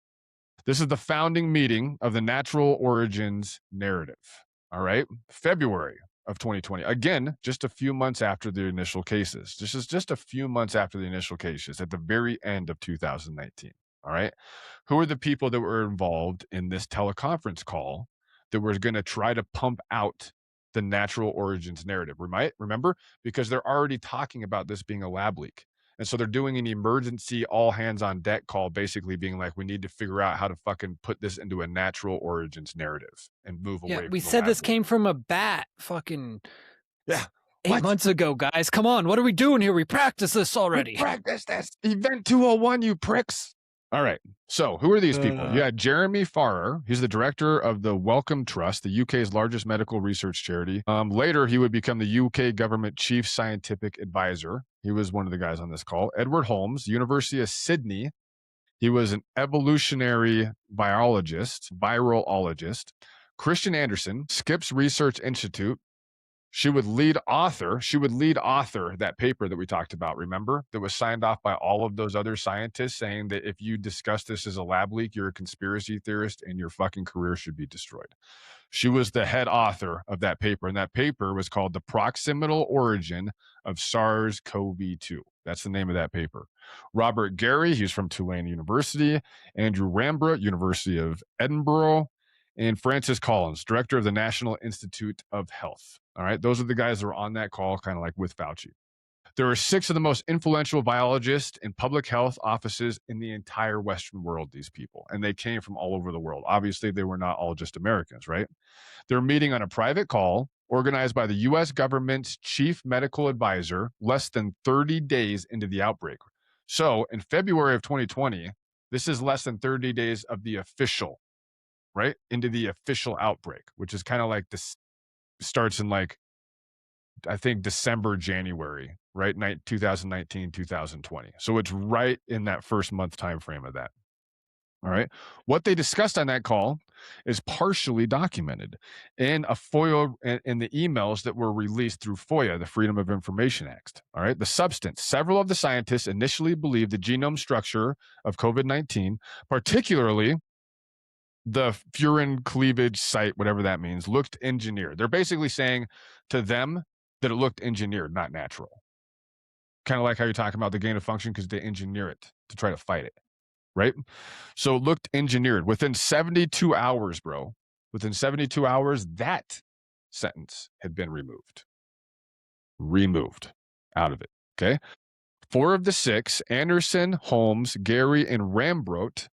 This is the founding meeting of the natural origins narrative. All right. February of 2020. Again, just a few months after the initial cases. This is just a few months after the initial cases at the very end of 2019. All right. Who are the people that were involved in this teleconference call that were going to try to pump out the natural origins narrative. Remember? Because they're already talking about this being a lab leak. And so they're doing an emergency all hands on deck call, basically being like, we need to figure out how to fucking put this into a natural origins narrative and move Yeah, away we from the said lab this leak. came from a bat fucking Yeah. 8 months ago, guys. Come on, what are we doing here? We practiced this already. We practiced this. Event 201, you pricks. All right. So who are these people? You had Jeremy Farrar. He's the director of the Wellcome Trust, the UK's largest medical research charity. Later, he would become the UK government chief scientific advisor. He was one of the guys on this call. Edward Holmes, University of Sydney. He was an evolutionary biologist, virologist. Christian Anderson, Skips Research Institute. She would lead author that paper that we talked about, remember? That was signed off by all of those other scientists saying that if you discuss this as a lab leak, you're a conspiracy theorist and your fucking career should be destroyed. She was the head author of that paper, and that paper was called The Proximal Origin of SARS-CoV-2. That's the name of that paper. Robert Gary, he's from Tulane University. Andrew Rambra, University of Edinburgh. And Francis Collins, director of the National Institute of Health. All right, those are the guys that were on that call, kind of like with Fauci. There are 6 of the most influential biologists in public health offices in the entire Western world, these people, and they came from all over the world. Obviously, they were not all just Americans, right? They're meeting on a private call organized by the U.S. government's chief medical advisor less than 30 days into the outbreak. So in February of 2020, this is less than 30 days of the official, right, into the official outbreak, which is kind of like this starts in like, I think December, January, right? 2019, 2020. So it's right in that first month time frame of that. All right. What they discussed on that call is partially documented in a FOIA, in the emails that were released through FOIA, the Freedom of Information Act. All right. The substance. Several of the scientists initially believed the genome structure of COVID-19, particularly the furin cleavage site, whatever that means, looked engineered. They're basically saying to them that it looked engineered, not natural. Kind of like how you're talking about the gain of function because they engineer it to try to fight it, right? So it looked engineered. Within 72 hours, bro, within 72 hours, that sentence had been removed out of it, okay? 4 of the 6, Anderson, Holmes, Gary, and Rambrot,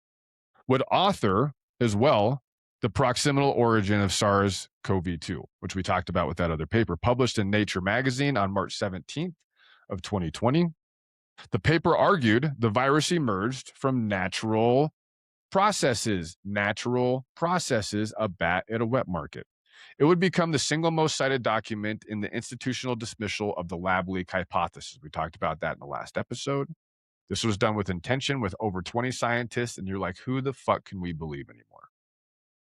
would author as well the proximal origin of SARS-CoV-2, which we talked about with that other paper, published in Nature magazine on March 17th of 2020. The paper argued the virus emerged from natural processes, a bat at a wet market. It would become the single most cited document in the institutional dismissal of the lab leak hypothesis. We talked about that in the last episode. This was done with intention with over 20 scientists, and you're like, who the fuck can we believe anymore?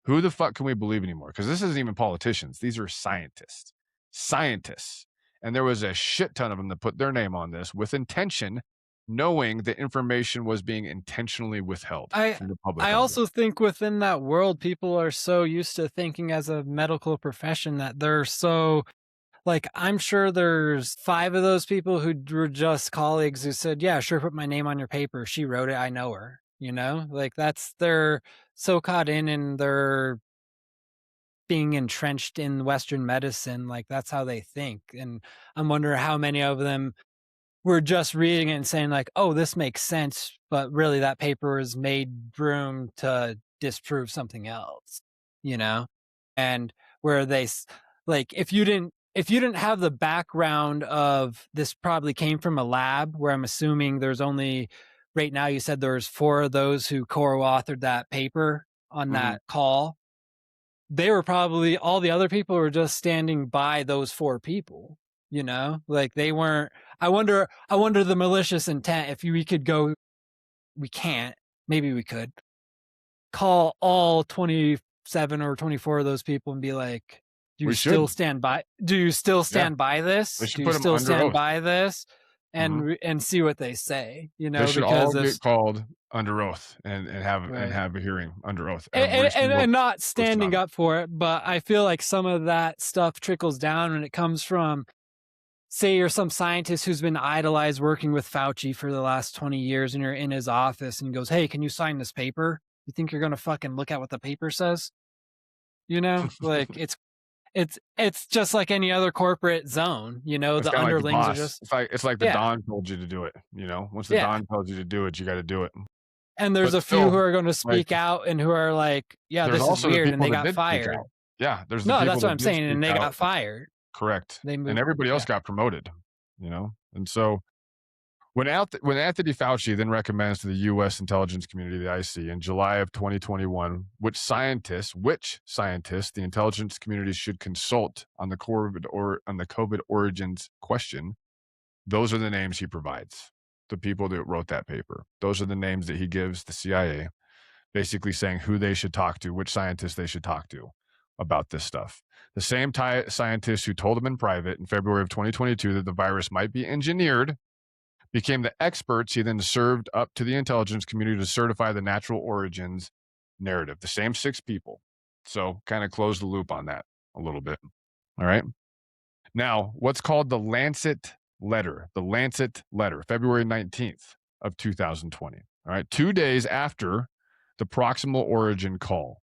Who the fuck can we believe anymore? Because this isn't even politicians. These are scientists. And there was a shit ton of them that put their name on this with intention, knowing that information was being intentionally withheld from the public. I also think within that world, people are so used to thinking as a medical profession that they're so, like, I'm sure there's 5 of those people who were just colleagues who said, yeah, sure, put my name on your paper. She wrote it. I know her, you know, like they're so caught in their being entrenched in Western medicine. Like that's how they think. And I'm wondering how many of them were just reading it and saying like, oh, this makes sense. But really that paper was made room to disprove something else, you know? And where they like, if you didn't have the background of this probably came from a lab where I'm assuming there's only right now, you said there's 4 of those who co-authored that paper on that call. They were probably, all the other people were just standing by those 4 people, you know, like they weren't, I wonder the malicious intent. If we could go, we can't, maybe we could call all 27 or 24 of those people and be like, do you still stand by this? Do you still stand by this? And see what they say, you know, they should because all get called under oath and have a hearing under oath and not standing up for it. But I feel like some of that stuff trickles down when it comes from, say you're some scientist who's been idolized working with Fauci for the last 20 years and you're in his office and he goes, hey, can you sign this paper? You think you're going to fucking look at what the paper says? Like it's just like any other corporate zone, It's the kinda like the underlings are boss. just It's like the yeah, Don told you to do it, you know? Once the yeah. Don tells you to do it, you gotta do it. And there's But a few who still, are going to like, speak out and who are like, yeah, there's this is also the weird, and people they that got did speak fired. out. Yeah, there's the No, people that's what that I'm did saying, speak and they out. got fired. Correct. They And moved. everybody else Yeah. got promoted, you know? And so when Anthony Fauci then recommends to the U.S. intelligence community, the IC, in July of 2021, which scientists the intelligence community should consult on the COVID origins question, those are the names he provides. The people that wrote that paper. Those are the names that he gives the CIA, basically saying who they should talk to, which scientists they should talk to about this stuff. The same scientists who told him in private in February of 2022 that the virus might be engineered became the experts he then served up to the intelligence community to certify the natural origins narrative. The same 6 people. So kind of close the loop on that a little bit. All right. Now, what's called the Lancet letter, February 19th of 2020. All right. 2 days after the proximal origin call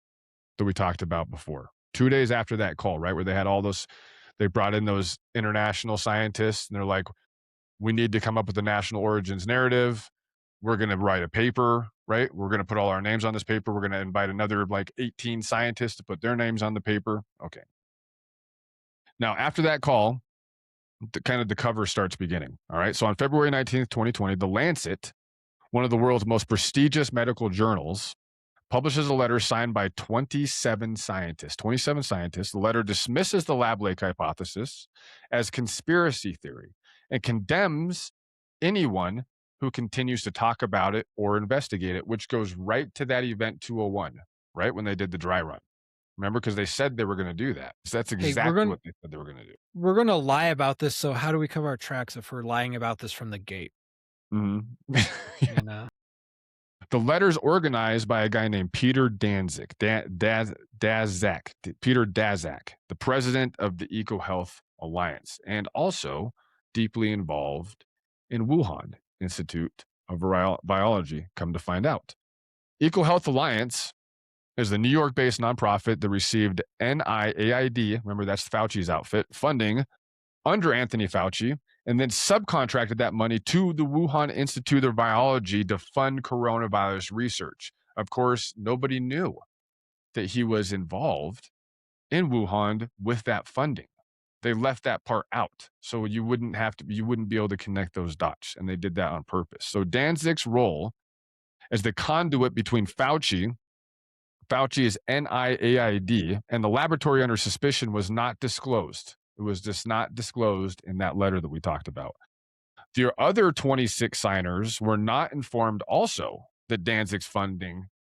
that we talked about before. 2 days after that call, right? Where they had all those, they brought in those international scientists and they're like, we need to come up with a national origins narrative. We're going to write a paper, right? We're going to put all our names on this paper. We're going to invite another like 18 scientists to put their names on the paper. Okay. Now, after that call, the cover starts beginning. All right. So on February 19th, 2020, The Lancet, one of the world's most prestigious medical journals, publishes a letter signed by 27 scientists. 27 scientists. The letter dismisses the lab lake hypothesis as conspiracy theory and condemns anyone who continues to talk about it or investigate it, which goes right to that event 201, right? When they did the dry run. Remember, because they said they were going to do that. So that's Hey, exactly what they said they were going to do. we're gonna lie about this. So how do we cover our tracks if we're lying about this from the gate? Mm-hmm. You know. The letter's organized by a guy named Peter Danzig, Daszak, Peter Daszak, the president of the EcoHealth Alliance, and also deeply involved in Wuhan Institute of Biology, come to find out. EcoHealth Alliance is the New York-based nonprofit that received NIAID, remember that's Fauci's outfit, funding under Anthony Fauci, and then subcontracted that money to the Wuhan Institute of Biology to fund coronavirus research. Of course, nobody knew that he was involved in Wuhan with that funding. They left that part out. So you wouldn't be able to connect those dots. And they did that on purpose. So Danzig's role as the conduit between Fauci's NIAID and the laboratory under suspicion was not disclosed. It was just not disclosed in that letter that we talked about. The other 26 signers were not informed also that Danzig's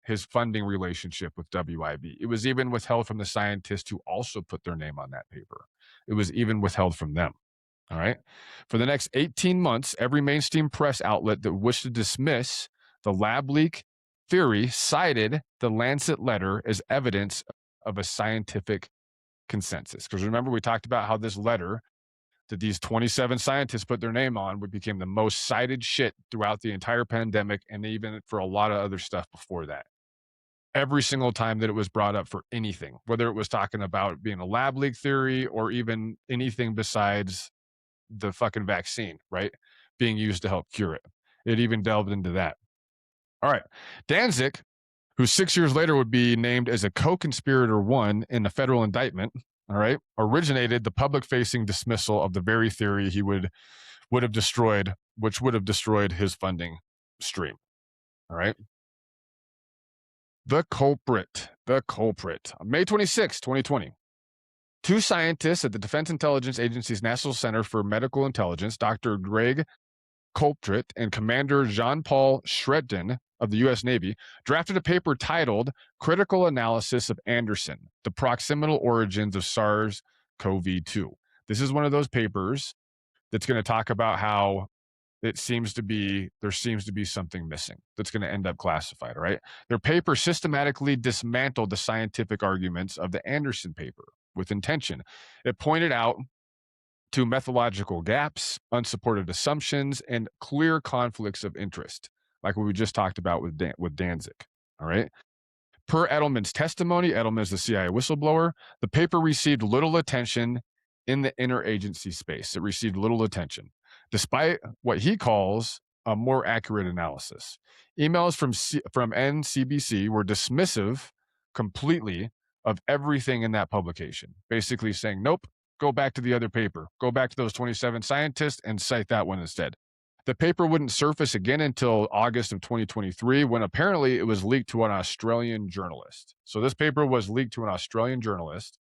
his funding relationship with WIB. It was even withheld from the scientists who also put their name on that paper. It was even withheld from them. All right. For the next 18 months, every mainstream press outlet that wished to dismiss the lab leak theory cited the Lancet letter as evidence of a scientific consensus. Because remember, we talked about how this letter that these 27 scientists put their name on became the most cited shit throughout the entire pandemic and even for a lot of other stuff before that. Every single time that it was brought up for anything, whether it was talking about being a lab leak theory or even anything besides the fucking vaccine, right? Being used to help cure it. It even delved into that. All right. Danzig, who 6 years later would be named as a co-conspirator one in the federal indictment, all right, originated the public-facing dismissal of the very theory he would have destroyed, which would have destroyed his funding stream. All right. The culprit. On May 26, 2020, 2 scientists at the Defense Intelligence Agency's National Center for Medical Intelligence, Dr. Greg Coltrit and Commander Jean-Paul Shredden of the U.S. Navy, drafted a paper titled Critical Analysis of Anderson, the Proximal Origins of SARS-CoV-2. This is one of those papers that's going to talk about how there seems to be something missing that's going to end up classified, right? Their paper systematically dismantled the scientific arguments of the Anderson paper with intention. It pointed out to methodological gaps, unsupported assumptions, and clear conflicts of interest, like what we just talked about with Danzig. All right. Per Edelman's testimony, Edelman is the CIA whistleblower, the paper received little attention in the interagency space. It received little attention, despite what he calls a more accurate analysis. Emails from NCBC were dismissive completely of everything in that publication, basically saying, nope, go back to the other paper, go back to those 27 scientists and cite that one instead. The paper wouldn't surface again until August of 2023, when apparently it was leaked to an Australian journalist. So this paper was leaked to an Australian journalist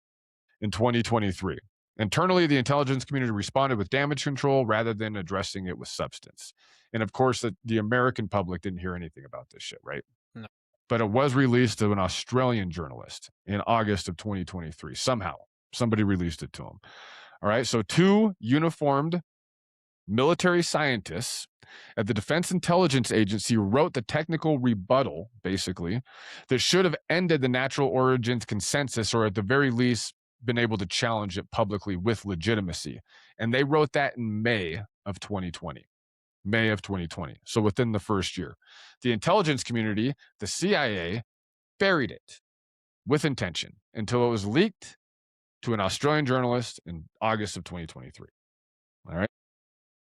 in 2023. Internally, the intelligence community responded with damage control rather than addressing it with substance. And of course, the American public didn't hear anything about this shit, right? No. But it was released to an Australian journalist in August of 2023. Somehow, somebody released it to him. All right, so 2 uniformed military scientists at the Defense Intelligence Agency wrote the technical rebuttal, basically, that should have ended the natural origins consensus, or at the very least been able to challenge it publicly with legitimacy. And they wrote that in May of 2020. May of 2020. So within the first year. The intelligence community, the CIA, buried it with intention until it was leaked to an Australian journalist in August of 2023. All right.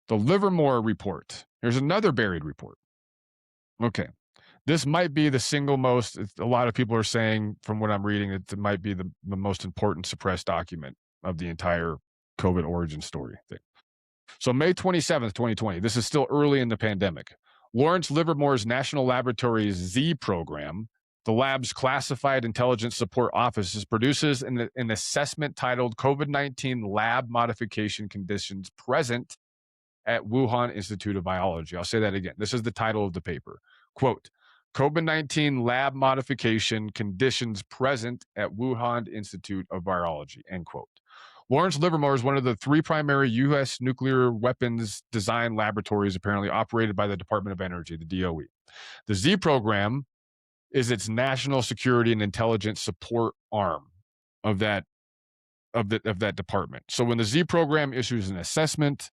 The Livermore report. Here's another buried report. Okay. This might be the single most, a lot of people are saying from what I'm reading, it might be the most important suppressed document of the entire COVID origin story thing. So May 27th, 2020, this is still early in the pandemic. Lawrence Livermore's National Laboratories Z program, the lab's classified intelligence support office, produces an assessment titled COVID-19 Lab Modification Conditions Present at Wuhan Institute of Biology. I'll say that again. This is the title of the paper. Quote, COVID-19 lab modification conditions present at Wuhan Institute of Virology, end quote. Lawrence Livermore is one of the 3 primary U.S. nuclear weapons design laboratories apparently operated by the Department of Energy, the DOE. The Z program is its national security and intelligence support arm of that department. So when the Z program issues an assessment,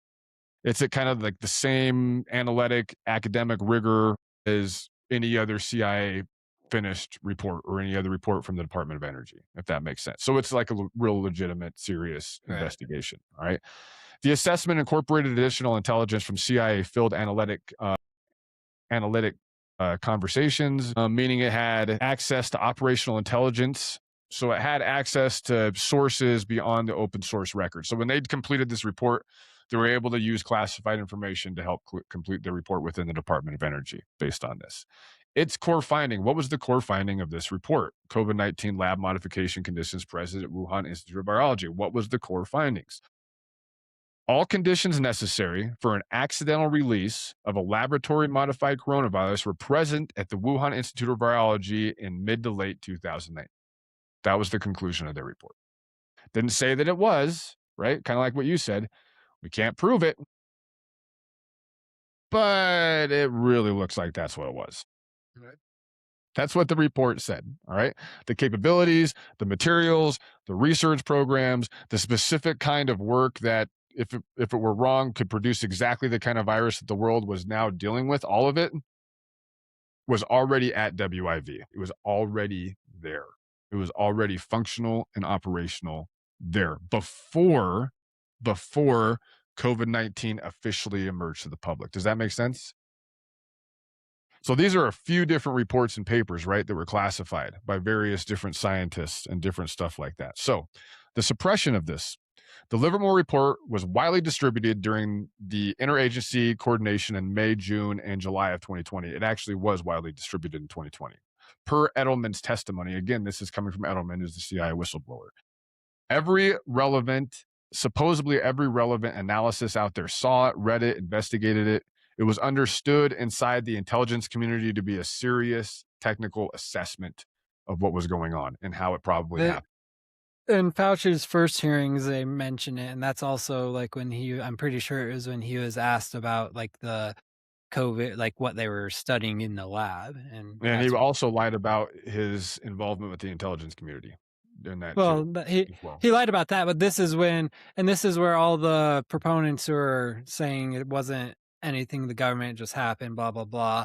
it's at kind of like the same analytic academic rigor as any other CIA finished report or any other report from the Department of Energy, if that makes sense. So it's like a real legitimate, serious investigation. All right. The assessment incorporated additional intelligence from CIA field analytic conversations, meaning it had access to operational intelligence. So it had access to sources beyond the open source record. So when they completed this report, they were able to use classified information to help complete their report within the Department of Energy based on this. Its core finding, what was the core finding of this report? COVID-19 lab modification conditions present at Wuhan Institute of Virology. What was the core findings? All conditions necessary for an accidental release of a laboratory modified coronavirus were present at the Wuhan Institute of Virology in mid to late 2009. That was the conclusion of their report. Didn't say that it was, right? Kind of like what you said. We can't prove it, but it really looks like that's what it was. Right. That's what the report said. All right. The capabilities, the materials, the research programs, the specific kind of work that, if it were wrong, could produce exactly the kind of virus that the world was now dealing with, all of it was already at WIV. It was already there. It was already functional and operational there before COVID-19 officially emerged to the public. Does that make sense? So these are a few different reports and papers, right, that were classified by various different scientists and different stuff like that. So the suppression of this, the Livermore report was widely distributed during the interagency coordination in May, June, and July of 2020. It actually was widely distributed in 2020. Per Edelman's testimony, again, this is coming from Edelman, who's the CIA whistleblower. Supposedly every relevant analysis out there saw it, read it, investigated it. It was understood inside the intelligence community to be a serious technical assessment of what was going on and how it probably happened. In Fauci's first hearings, they mention it, and that's also like when I'm pretty sure it was when he was asked about like the COVID, like what they were studying in the lab. And he also lied about his involvement with the intelligence community in that. Well, he lied about that, but this is where all the proponents who are saying it wasn't anything the government, just happened, blah, blah, blah.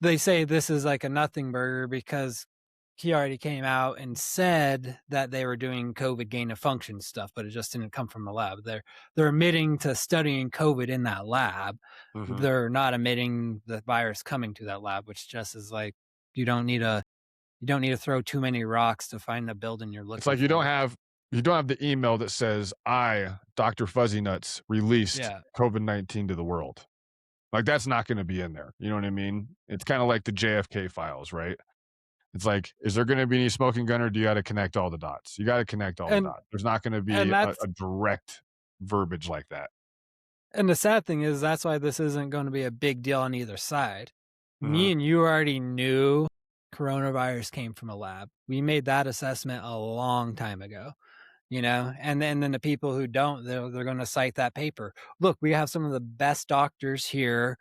They say this is like a nothing burger because he already came out and said that they were doing COVID gain of function stuff, but it just didn't come from the lab. They're admitting to studying COVID in that lab. Mhm. They're not admitting the virus coming to that lab, which just is like you don't need to throw too many rocks to find the building you're It's looking like you don't for. have the email that says, "I, Dr. Fuzzy Nuts, released Yeah. COVID-19 to the world." Like, that's not gonna be in there, you know what I mean? It's kinda like the JFK files, right? It's like, is there gonna be any smoking gun, or do you gotta connect all the dots? You gotta connect all the And dots. There's not gonna and be a that's direct verbiage like that. and the sad thing is that's why this isn't going to be a big deal on either side. Me Mhm, and you already knew coronavirus came from a lab. We made that assessment a long time ago, and then the people who don't, they're going to cite that paper. Look, we have some of the best doctors here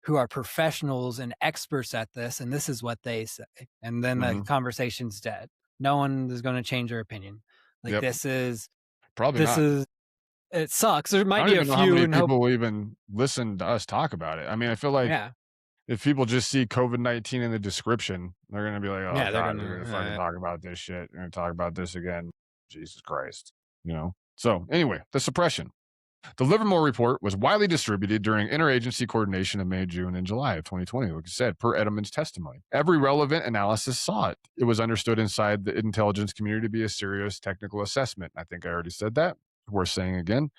who are professionals and experts at this, and this is what they say. And then the mhm. conversation's dead. No one is going to change their opinion. Like Yep, probably this not. is it sucks. There I might don't be a even know how few many and hope. people will even listen to us talk about it. I mean, I feel like Yeah. if people just see COVID-19 in the description, they're gonna be like, "Oh Yeah, they're god, they're gonna fucking gonna, talk about this shit. They're gonna talk about this again. Jesus Christ." You know? So, anyway, the suppression. The Livermore report was widely distributed during interagency coordination of May, June, and July of 2020, like I said, per Edelman's testimony. Every relevant analysis saw it. It was understood inside the intelligence community to be a serious technical assessment. I think I already said that. Worth saying again.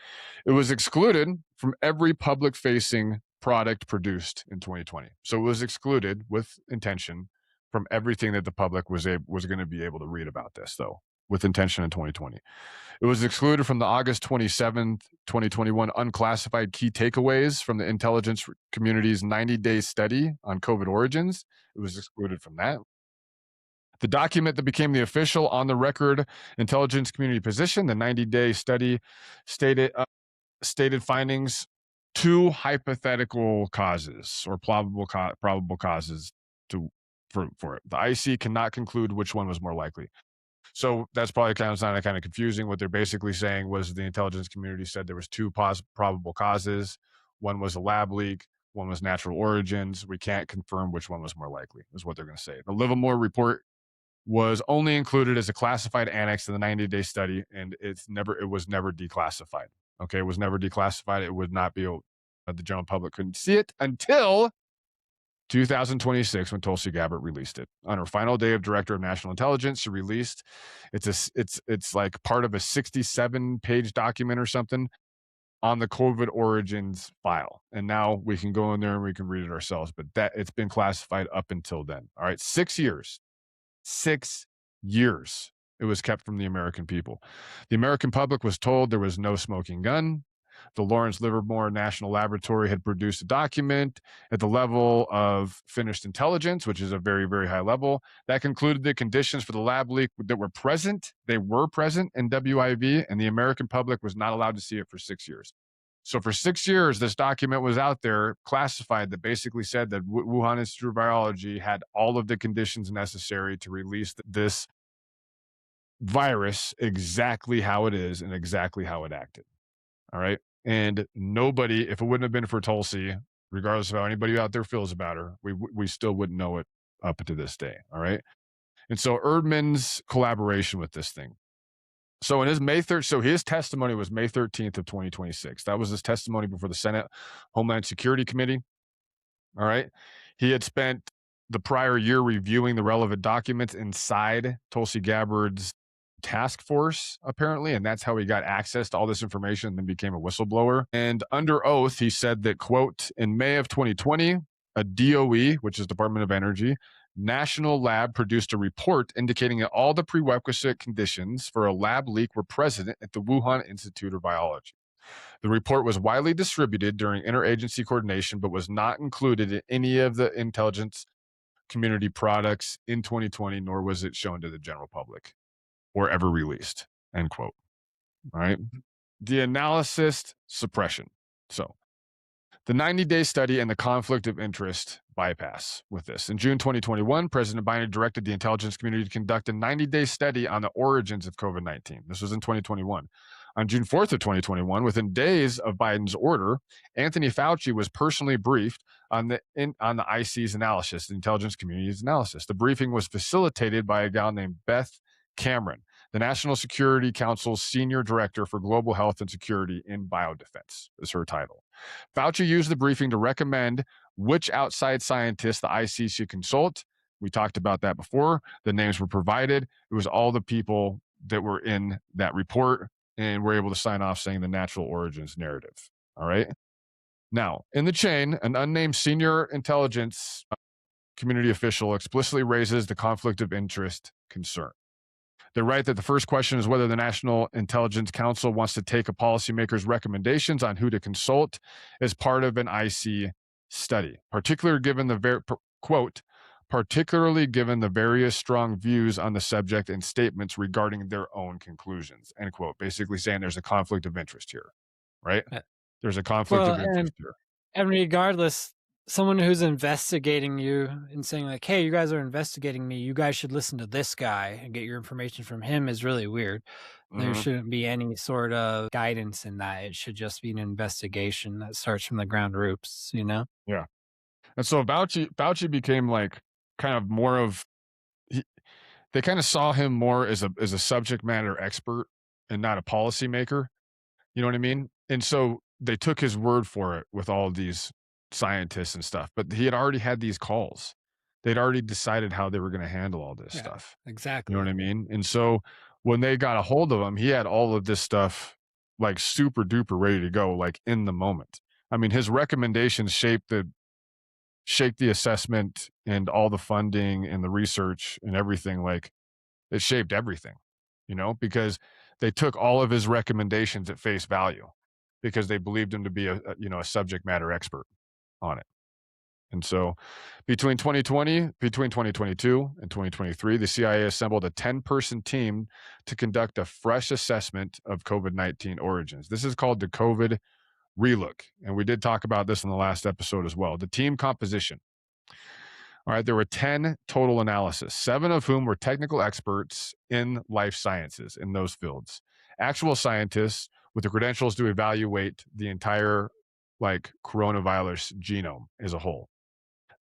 It was excluded from every public facing product produced in 2020. So it was excluded with intention from everything that the public was going to be able to read about this, though, with intention in 2020. It was excluded from the August 27th, 2021 unclassified key takeaways from the intelligence community's 90-day study on COVID origins. It was excluded from that. The document that became the official on the record intelligence community position, the 90-day study, stated findings, two hypothetical causes or probable causes to for it. The IC cannot conclude which one was more likely. So that's probably kind of confusing. What they're basically saying was the intelligence community said there was two probable causes. One was a lab leak. One was natural origins. We can't confirm which one was more likely, is what they're going to say. The Livermore report was only included as a classified annex to the 90-day study, and it was never declassified. Okay, it was never declassified. It would not be the general public couldn't see it until 2026 when Tulsi Gabbard released it. On her final day of Director of National Intelligence, she released it's like part of a 67-page document or something on the COVID origins file. And now we can go in there and we can read it ourselves, but that it's been classified up until then. All right, 6 years. 6 years it was kept from the American people. The American public was told there was no smoking gun. The Lawrence Livermore National Laboratory had produced a document at the level of finished intelligence, which is a very, very high level, that concluded the conditions for the lab leak that were present. They were present in WIV, and the American public was not allowed to see it for 6 years. So for 6 years, this document was out there classified that basically said that Wuhan Institute of Virology had all of the conditions necessary to release this virus exactly how it is and exactly how it acted. All right. And nobody, if it wouldn't have been for Tulsi, regardless of how anybody out there feels about her, we still wouldn't know it up to this day. All right. And so Erdman's collaboration with this thing. So in his May 3rd, so his testimony was May 13th of 2026. That was his testimony before the Senate Homeland Security Committee. All right. He had spent the prior year reviewing the relevant documents inside Tulsi Gabbard's task force, apparently, and that's how he got access to all this information and then became a whistleblower. And under oath, he said that, quote, in May of 2020, a DOE, which is Department of Energy, national lab produced a report indicating that all the prerequisite conditions for a lab leak were present at the Wuhan Institute of Biology. The report was widely distributed during interagency coordination, but was not included in any of the intelligence community products in 2020, nor was it shown to the general public or ever released, end quote. All right. The analysis suppression. So the 90-day study and the conflict of interest bypass with this. In June 2021, President Biden directed the intelligence community to conduct a 90-day study on the origins of COVID-19. This was in 2021. On June 4th of 2021, within days of Biden's order, Anthony Fauci was personally briefed on the IC's analysis, the intelligence community's analysis. The briefing was facilitated by a gal named Beth Cameron, the National Security Council's senior director for global health and security in biodefense, is her title. Fauci used the briefing to recommend which outside scientists the IC should consult. We talked about that before. The names were provided. It was all the people that were in that report and were able to sign off saying the natural origins narrative. All right. Now, in the chain, an unnamed senior intelligence community official explicitly raises the conflict of interest concern. They write that the first question is whether the National Intelligence Council wants to take a policymaker's recommendations on who to consult as part of an IC study, particularly given the quote, particularly given the various strong views on the subject and statements regarding their own conclusions, end quote. Basically saying there's a conflict of interest here, right? There's a conflict of interest here. And regardless, someone who's investigating you and saying like, hey, you guys are investigating me, you guys should listen to this guy and get your information from him is really weird. There shouldn't be any sort of guidance in that. It should just be an investigation that starts from the ground roots, you know? Yeah. And so Fauci became like kind of more of, they kind of saw him more as a subject matter expert and not a policymaker. You know what I mean? And so they took his word for it with all of these scientists and stuff, but he had already had these calls. They'd already decided how they were going to handle all this stuff. Exactly. You know what I mean? And so when they got a hold of him, he had all of this stuff like super duper ready to go, like in the moment. I mean, his recommendations shaped the assessment and all the funding and the research and everything. Like it shaped everything, you know, because they took all of his recommendations at face value because they believed him to be a subject matter expert on it. And so between 2022 and 2023, the CIA assembled a 10-person team to conduct a fresh assessment of COVID-19 origins. This is called the COVID relook. And we did talk about this in the last episode as well. The team composition. All right, there were 10 total analysis, 7 of whom were technical experts in life sciences in those fields. Actual scientists with the credentials to evaluate the entire like coronavirus genome as a whole.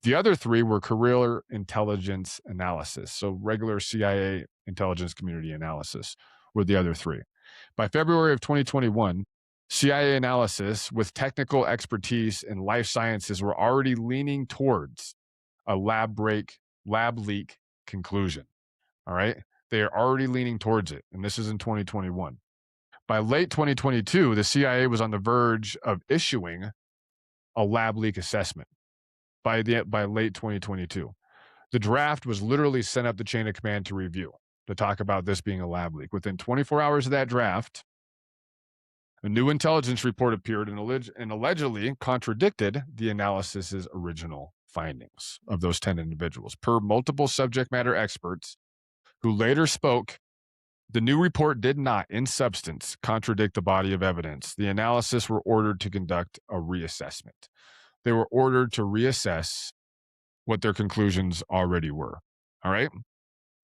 The other 3 were career intelligence analysis. So regular CIA intelligence community analysis were the other 3. By February of 2021, CIA analysis with technical expertise in life sciences were already leaning towards a lab leak conclusion. All right. They are already leaning towards it. And this is in 2021. By late 2022, the CIA was on the verge of issuing a lab leak assessment by late 2022. The draft was literally sent up the chain of command to review to talk about this being a lab leak. Within 24 hours of that draft, a new intelligence report appeared and allegedly contradicted the analysis's original findings of those 10 individuals. Per multiple subject matter experts who later spoke, the new report did not, in substance, contradict the body of evidence. The analysis were ordered to conduct a reassessment. They were ordered to reassess what their conclusions already were. All right.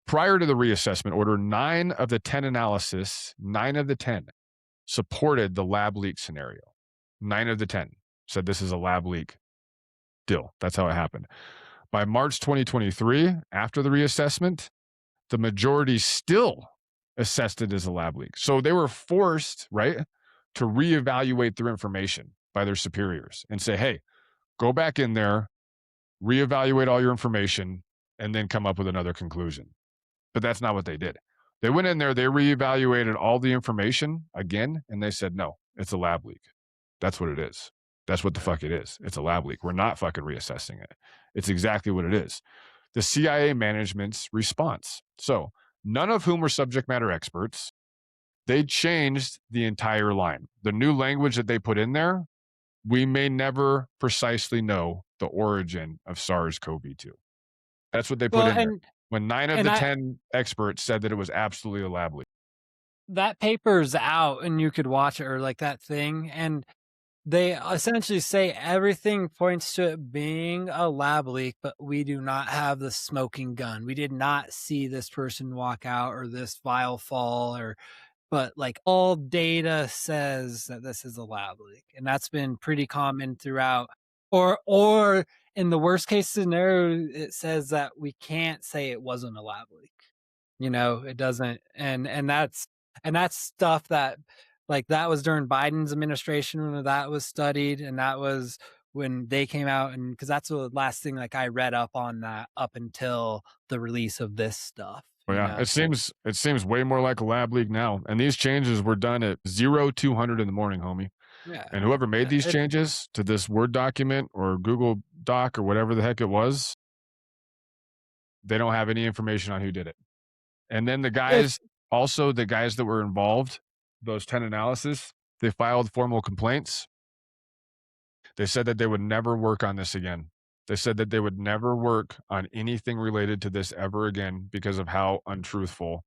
Prior to the reassessment order, 9 of the 10 supported the lab leak scenario. 9 of the 10 said this is a lab leak deal. That's how it happened. By March 2023, after the reassessment, the majority still assessed it as a lab leak. So they were forced, right, to reevaluate their information by their superiors and say, hey, go back in there, reevaluate all your information, and then come up with another conclusion. But that's not what they did. They went in there, they reevaluated all the information again, and they said, no, it's a lab leak. That's what it is. That's what the fuck it is. It's a lab leak. We're not fucking reassessing it. It's exactly what it is. The CIA management's response. So none of whom were subject matter experts. They changed the entire line. The new language that they put in there, we may never precisely know the origin of SARS-CoV-2. That's what they put in there. When 9 of the 10 experts said that it was absolutely a lab leak. That paper's out and you could watch it, or like that thing. And they essentially say everything points to it being a lab leak, but we do not have the smoking gun. We did not see this person walk out or this vial fall, but like all data says that this is a lab leak, and that's been pretty common throughout. Or in the worst case scenario, it says that we can't say it wasn't a lab leak. It doesn't, and that's stuff that like that was during Biden's administration when that was studied, and that was when they came out, and because that's the last thing like I read up on that up until the release of this stuff. Oh, yeah, it So seems way more like a lab leak now, and these changes were done at 0200 in the morning, homie. yeah, And whoever made yeah, these changes to this Word document or Google Doc or whatever the heck it was, they don't have any information on who did it. And then the if guys that were involved, those 10 analysis, they filed formal complaints. They said that they would never work on this again. They said that they would never work on anything related to this ever again because of how untruthful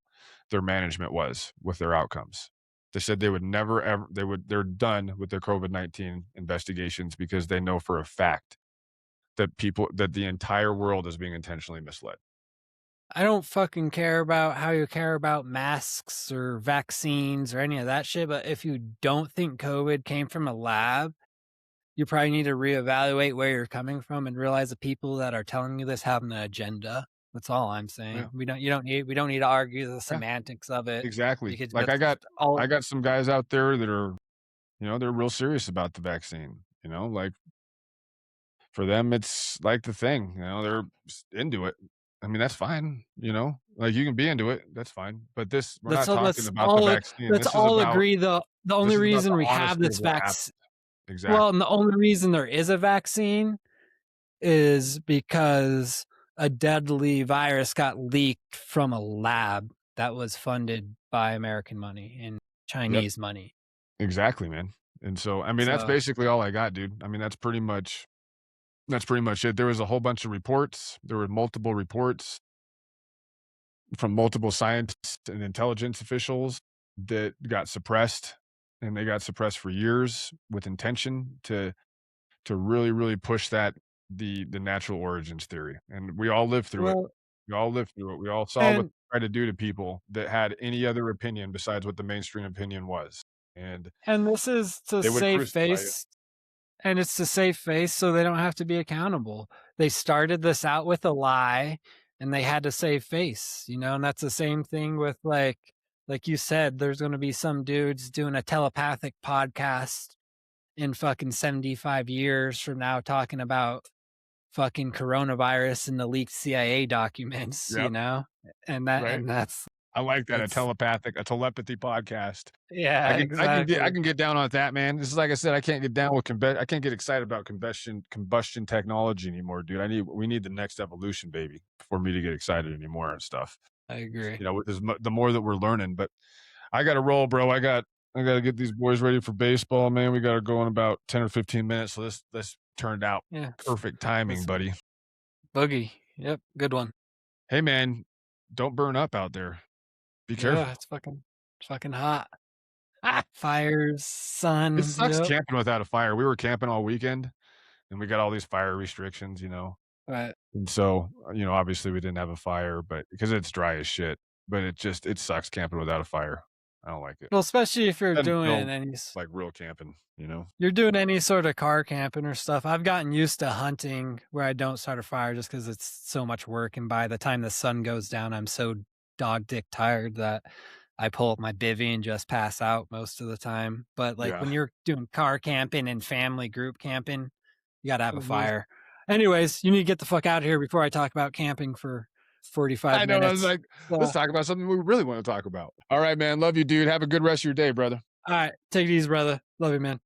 their management was with their outcomes. They said they would never ever they're done with their COVID-19 investigations because they know for a fact that the entire world is being intentionally misled. I don't fucking care about how you care about masks or vaccines or any of that shit, but if you don't think COVID came from a lab, you probably need to reevaluate where you're coming from and realize the people that are telling you this have an agenda. That's all I'm saying. Yeah. We don't need to argue the Yeah, semantics of it exactly. because Like that's I all. got some guys out there that are, they're real serious about the vaccine, like for them it's like the thing, they're into it. I mean, that's fine, like you can be into it, that's fine. But this we're not talking about the vaccine. Let's all agree the only This is about reason the we have honesty of this what happened. vaccine. Well, Exactly. and the only reason there is a vaccine is because a deadly virus got leaked from a lab that was funded by American money and Yep. Chinese money. Exactly, man. And so, I mean, that's So, basically all I got, dude. I mean, that's pretty much it. There was a whole bunch of reports. There were multiple reports from multiple scientists and intelligence officials that got suppressed, and they got suppressed for years with intention to really, really push the natural origins theory. And we all lived through it. well, We all lived through it. We all saw what and they tried to do to people that had any other opinion besides what the mainstream opinion was. And and this is to they would save crucify you. face, and it's to save face so they don't have to be accountable. They started this out with a lie, and they had to save face, and that's the same thing with like you said, there's going to be some dudes doing a telepathic podcast in fucking 75 years from now talking about fucking coronavirus and the leaked CIA documents, Yep. Right. and I like that, that's a telepathy podcast. yeah, I exactly. can get down on that, man. This is like I said, I can't get down with I can't get excited about combustion technology anymore, dude. We need the next evolution, baby, for me to get excited anymore and stuff. I agree. With the more that we're learning. But I got to roll, bro. I got to get these boys ready for baseball, man. We got to go in about 10 or 15 minutes. So this turned out Yeah. perfect timing, Let's buddy. boogie. Yep, good one. Hey, man, don't burn up out there. Be Yeah, careful. it's fucking hot. Fires, It sun, sucks yep. camping without a fire. We were camping all weekend, and we got all these fire restrictions, Right. and so, obviously we didn't have a fire, but because it's dry as shit, but it sucks camping without a fire. I don't like it. Well, especially if Doesn't feel s like real camping. you're doing any sort of car camping or stuff. I've gotten used to hunting where I don't start a fire just because it's so much work, and by the time the sun goes down, I'm so dog dick tired that I pull up my bivvy and just pass out most of the time. But, like, Yeah. when you're doing car camping and family group camping, you gotta have a Mhm. fire. Anyways, you need to get the fuck out of here before I talk about camping for 45 I know, I was minutes. like, "Let's So, talk about something we really wanna talk about." Alright, man, love you, dude. Have a good rest of your day, brother. alright, take it easy, brother. Love you, man.